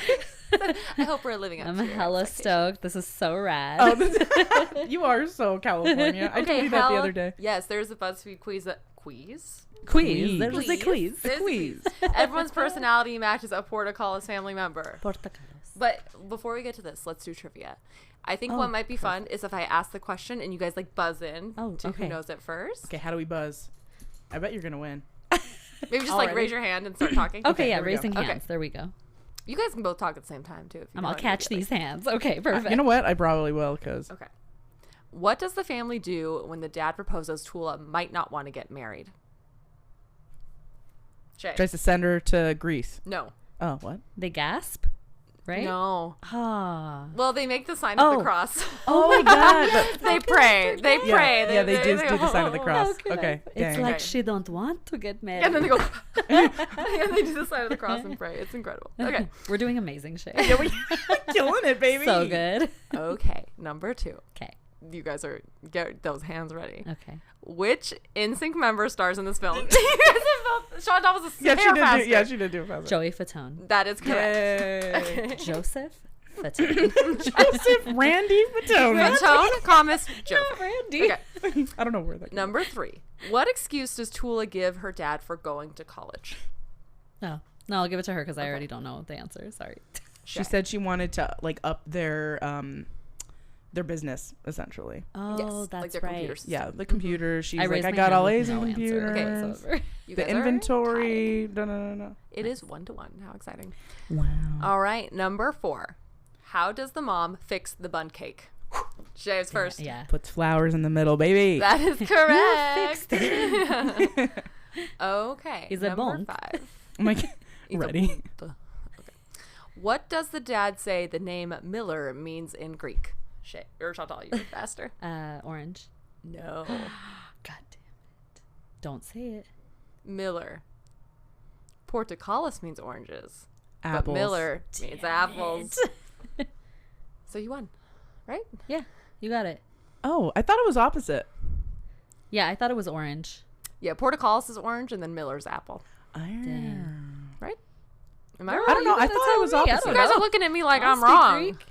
I hope we're living up I'm to your hella expectations. stoked. This is so rad. Oh, you are so California. I told you that the other day. Yes, there's a BuzzFeed quiz. Quiz? Quiz. There's a quiz. There's a Quiz. Everyone's personality matches a Portacallis family member. Portocalos. But before we get to this, let's do trivia. I think what might be fun is if I ask the question and you guys like buzz in Oh, to okay. who knows it first. Okay, how do we buzz? I bet you're gonna win. Maybe just like Already? raise your hand and start talking. Okay, yeah, there we go. raising Okay. hands. There we go. You guys can both talk at the same time too. If you I'll know catch immediately. these hands. Okay, perfect. You know what? I probably will, cause Okay. What does the family do when the dad proposes Tula might not want to get married? Shay. tries to send her to Greece. No. Oh, what? They gasp, right? No. Ah. Well, they make the sign of Oh. the cross. Oh my God. They pray. They Yeah, pray. yeah, they just do the sign of the cross. How could Okay, I- It's dang. like Okay. she don't want to get married. And then they go. and they do the sign of the cross and pray. It's incredible. Okay. We're doing amazing, Shay. Yeah, we killing it, baby. So good. Okay. Number 2. Okay. You guys are get those hands ready. Okay. Which NSYNC member stars in this film? You guys have both. Chantal was a Yeah, she hair did. faster. Yeah, she did do it faster. Joey Fatone. That is correct. Yay. Joseph Fatone. Joseph Randy Fatone. Fatone, Thomas, Joseph. Randy. Okay. I don't know where that. Number 3. What excuse does Tula give her dad for going to college? Oh. No, I'll give it to her because I already don't know the answer. Sorry. She said she wanted to like up their business essentially. Oh, Yes, that's like their right. computer system. Yeah, the computer. She's I like, raised I my got hand all with A's in no answer. computers. Okay, It's over. You The guys are inventory. No. tied. It is 1-1. How exciting. Wow. All right. Number 4. How does the mom fix the bun cake? Shay's first. Yeah. Puts flowers in the middle, baby. That is correct. fixed it. Okay. Is it number bonk? 5. I'm like, It's a ready. Okay. What does the dad say the name Miller means in Greek? Shay or Chantal, you were faster. Orange. No. God damn it. Don't say it. Miller. Portacallis means oranges. Apples. But Miller means apples. it. So you won, right? Yeah, you got it. Oh, I thought it was opposite. Yeah, I thought it was orange. Yeah, Portacallis is orange and then Miller's apple. Dang. Right? Am I I right? don't know. I gotta thought tell it was me. I opposite. don't You guys know. are looking at me like I I'm don't speak wrong. Greek.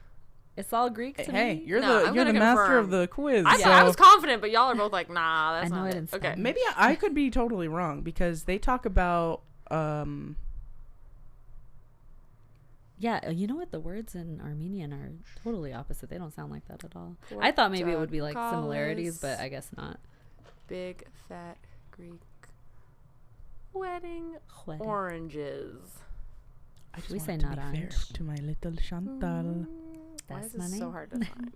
It's all Greek to Hey, me. you're No, the I'm you're the gonna master of confirm. the quiz. I so was confident, but y'all are both like, nah, that's I know not it it. instead. Okay. maybe I could be totally wrong because they talk about Yeah, you know what? The words in Armenian are totally opposite. They don't sound like that at all. I thought maybe it would be like similarities, but I guess not. Big fat Greek wedding Wedding. oranges. I just We want say it to not be fair orange. to my little Chantal. Why That's is my this so name. hard to find?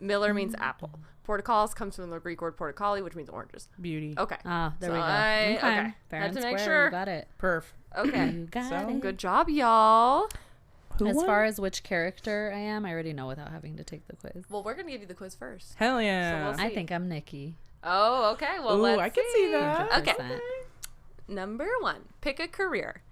Miller means apple. Portacallis comes from the Greek word portacali, which means oranges. Beauty. Okay. Ah, there So we go. okay. Fair Had and to make square, sure. You got it. Perf. Okay. You got So it. Good job, y'all. Who As won? far as which character I am, I already know without having to take the quiz. Well, we're gonna give you the quiz first. Hell yeah. we'll see. I think I'm Nikki. Oh, okay. Well, Ooh, let's I can see that. 100%. Okay. Number 1. Pick a career.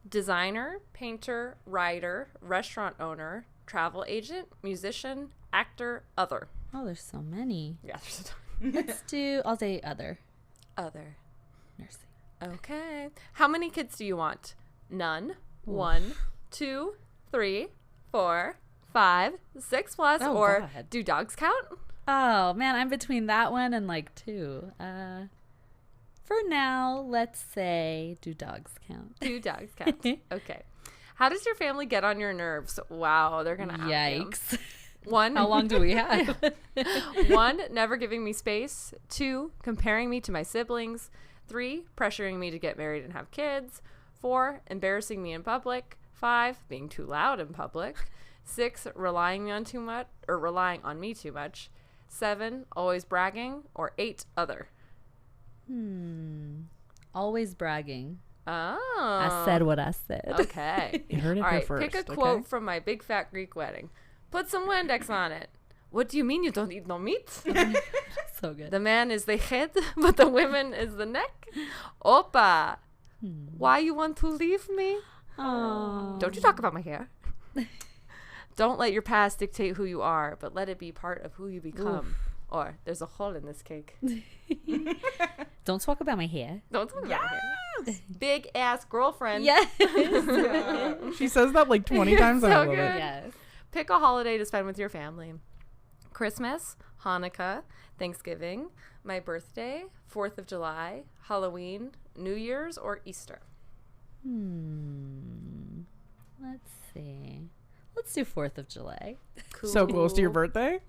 Designer, painter, writer, restaurant owner, travel agent, musician, actor, other. Oh, there's so many. Yeah, there's a ton. Let's do, I'll say other. Other. Nursing. Okay. How many kids do you want? None. 1, 2, 3, 4, 5, 6 plus. Oh, or God. do dogs count? Oh, man, I'm between that one and like 2. For now, let's say, do dogs count? Do dogs count? Okay. How does your family get on your nerves? Wow, they're gonna out you. Yikes. One, How long do we have? 1, never giving me space. 2, comparing me to my siblings. 3, pressuring me to get married and have kids. 4, embarrassing me in public. 5, being too loud in public. 6, relying on me too much. 7, always bragging. Or 8, other. Always bragging. Oh. I said what I said. Okay. You heard it All here right, first. pick a okay? quote from my big fat Greek wedding. Put some Windex on it. What do you mean you don't eat no meat? So good. The man is the head, but the woman is the neck. Opa. Why you want to leave me? Oh. Don't you talk about my hair. Don't let your past dictate who you are, but let it be part of who you become. Or there's a hole in this cake. Don't talk about my hair. Don't talk about my hair. Big ass girlfriend. Yes. She says that like 20 times. I so love good. it. Yes. Pick a holiday to spend with your family. Christmas, Hanukkah, Thanksgiving, my birthday, 4th of July, Halloween, New Year's, or Easter. Let's see. Let's do 4th of July. Cool. So close to your birthday.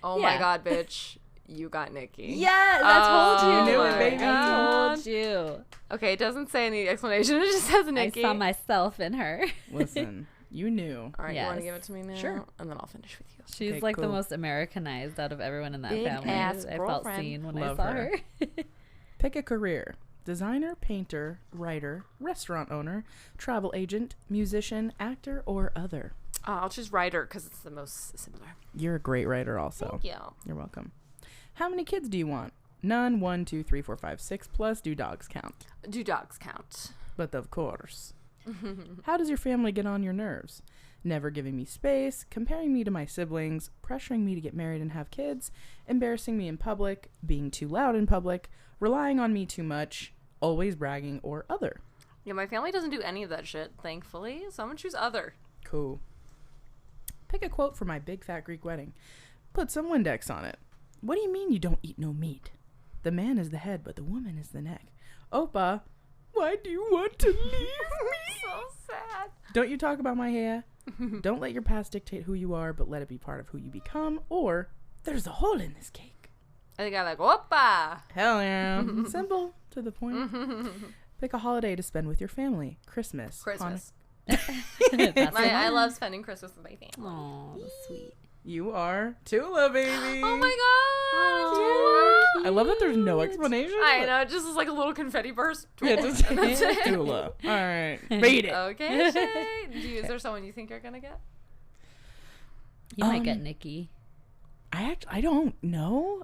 Oh Yeah. my God, bitch. You got Nikki. Yes, I told you. You knew it, baby. I told you. Okay, it doesn't say any explanation. It just says Nikki. I saw myself in her. Listen, you knew. All right, you want to Yes. give it to me now? Sure. And then I'll finish with you. She's Okay, like the cool. most Americanized out of everyone in that Big family. ass I felt girlfriend. seen when Love I saw her. her. Pick a career. Designer, painter, writer, restaurant owner, travel agent, musician, actor, or other. I'll choose writer because it's the most similar. You're a great writer also. Thank you. You're welcome. How many kids do you want? None. 1, 2, 3, 4, 5, 6 plus. Do dogs count? Do dogs count? But of course. How does your family get on your nerves? Never giving me space, comparing me to my siblings, pressuring me to get married and have kids, embarrassing me in public, being too loud in public, relying on me too much, always bragging, or other. Yeah, my family doesn't do any of that shit, thankfully. So I'm going to choose other. Cool. Pick a quote for my big fat Greek wedding. Put some Windex on it. What do you mean you don't eat no meat? The man is the head, but the woman is the neck. Opa, why do you want to leave me? So sad. Don't you talk about my hair? Don't let your past dictate who you are, but let it be part of who you become. Or there's a hole in this cake. I think I like, Opa. Hell yeah. Simple, to the point. Pick a holiday to spend with your family. Christmas. Christmas. That's I love spending Christmas with my family. Oh, sweet. You are Tula, baby. Oh my God. I love that there's no explanation. I know, it just is like a little confetti burst. Yeah, just That's it. Tula. All right. Beat it. Okay, Shay. Is there someone you think you're going to get? You might get Nikki. I don't know.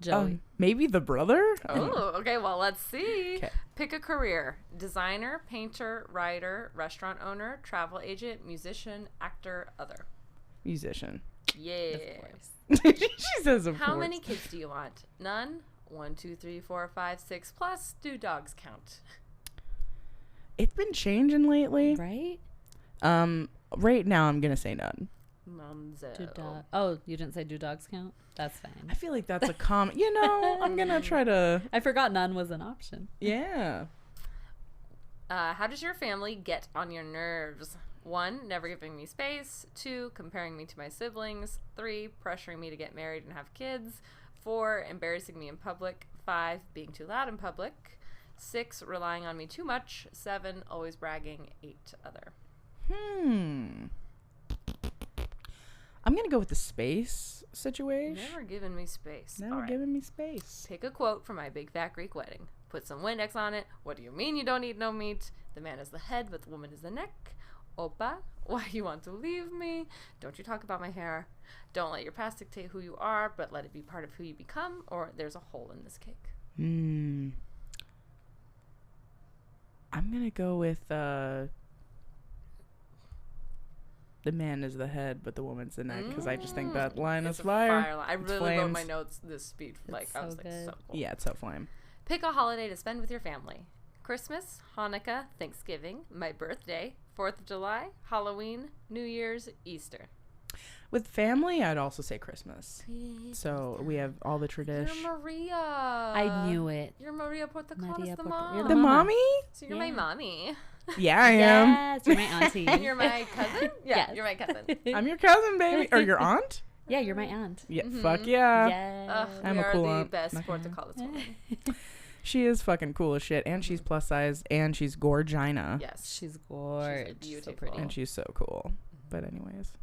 Joey. Maybe the brother? Oh, okay. Well, let's see. 'Kay. Pick a career: designer, painter, writer, restaurant owner, travel agent, musician, actor, other. Musician. Yeah. Of course. She says of How course. many kids do you want? None. 1, 2, 3, 4, 5, 6 plus. Do dogs count? It's been changing lately. Right? Right now I'm gonna say none. Nunzo. Oh, you didn't say do dogs count? That's fine. I feel like that's a common. I'm gonna try to. I forgot none was an option. Yeah. How does your family get on your nerves? 1, never giving me space. 2, comparing me to my siblings. 3, pressuring me to get married and have kids. 4, embarrassing me in public. 5, being too loud in public. 6, relying on me too much. 7, always bragging. 8, other. I'm gonna go with the space situation. Never giving me space. Never All right. giving me space. Pick a quote from my big fat Greek wedding. Put some Windex on it. What do you mean you don't eat no meat? The man is the head, but the woman is the neck. Opa, why you want to leave me? Don't you talk about my hair? Don't let your past dictate who you are, but let it be part of who you become. Or there's a hole in this cake. I'm gonna go with the man is the head, but the woman's the neck, because I just think that line It's is a fire. line. I It's really wrote my flames. notes this speed. Like I so was like, good. so cool. Yeah, it's so flame. Pick a holiday to spend with your family. Christmas, Hanukkah, Thanksgiving, my birthday, 4th of July, Halloween, New Year's, Easter. With family, I'd also say Christmas. So we have all the tradition. You're Maria. I knew it. You're Maria Portocalis, Maria the Porto- mom. you're The mommy? So you're my mommy. Yeah, I am. Yes, you're my auntie. You're my cousin? Yeah, Yes. you're my cousin. I'm your cousin, baby. Or your aunt? Yeah, you're my aunt. Yeah, Mhm. fuck yeah. Yes. I'm we a are cool the aunt. best Okay. Portocalis woman. She is fucking cool as shit. And she's plus size. And she's gorgina. Yes. She's gorgeous. So beautiful. pretty. And she's so cool. But anyways.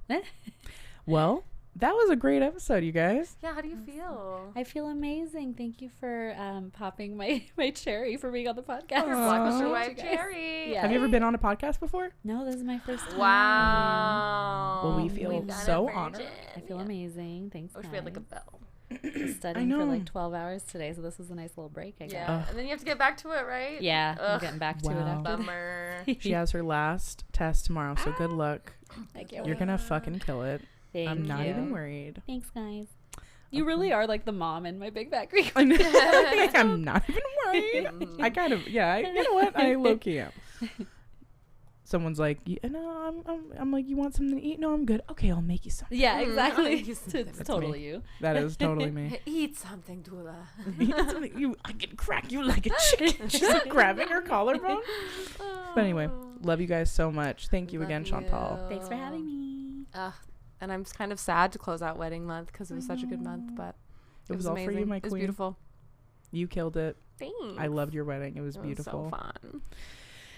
Well, that was a great episode, you guys. Yeah, how do you feel? I feel amazing. Thank you for popping my cherry for being on the podcast. Your Aw. Blockbuster Thank wife, you guys. Cherry. Yeah. Have you ever been on a podcast before? No, this is my first time. Wow. Well, we feel We've done so a honored. virgin. I feel amazing. Thanks, I wish guys. we had like a bell. Studying I for know. like 12 hours today, so this is a nice little break, I guess. Yeah. Ugh. And then you have to get back to it, right? Yeah, I'm Ugh. getting back to it Wow. after. Bummer. She has her last test tomorrow, so good luck. I can't You're wait. gonna fucking kill it. Thank I'm not you. even worried. Thanks, guys. You really are like the mom in my Big Fat Greek. I know. I'm not even worried. I kind of, yeah. You know what? I low key am. Someone's like, no, I'm like, you want something to eat? No, I'm good. Okay, I'll make you something. Yeah, exactly. You said It's that's totally me. you. That is totally me. Eat something, Dula. I can crack you like a chicken. She's like grabbing her collarbone. But anyway, love you guys so much. Thank you again, Chantal. Thanks for having me. And I'm kind of sad to close out wedding month because it was such a good month, but It was all amazing. for you, my It was queen. beautiful. You killed it. Thanks. I loved your wedding. It was It beautiful. was so fun.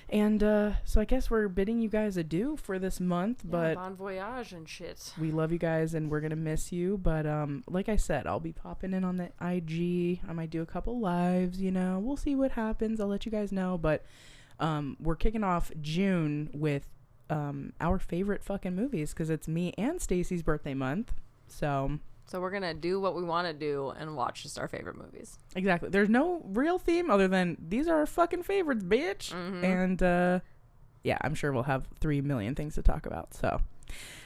And so I guess we're bidding you guys adieu for this month, but Bon voyage and shit. we love you guys and we're gonna miss you. But like I said, I'll be popping in on the IG. I might do a couple lives, we'll see what happens. I'll let you guys know. But we're kicking off June with our favorite fucking movies because it's me and Stacy's birthday month. So we're going to do what we want to do and watch just our favorite movies. exactly. There's no real theme other than these are our fucking favorites, bitch. And yeah, I'm sure we'll have 3 million things to talk about. So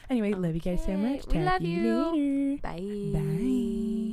anyway, love you guys so much. We Talk love to you. later. Bye. Bye.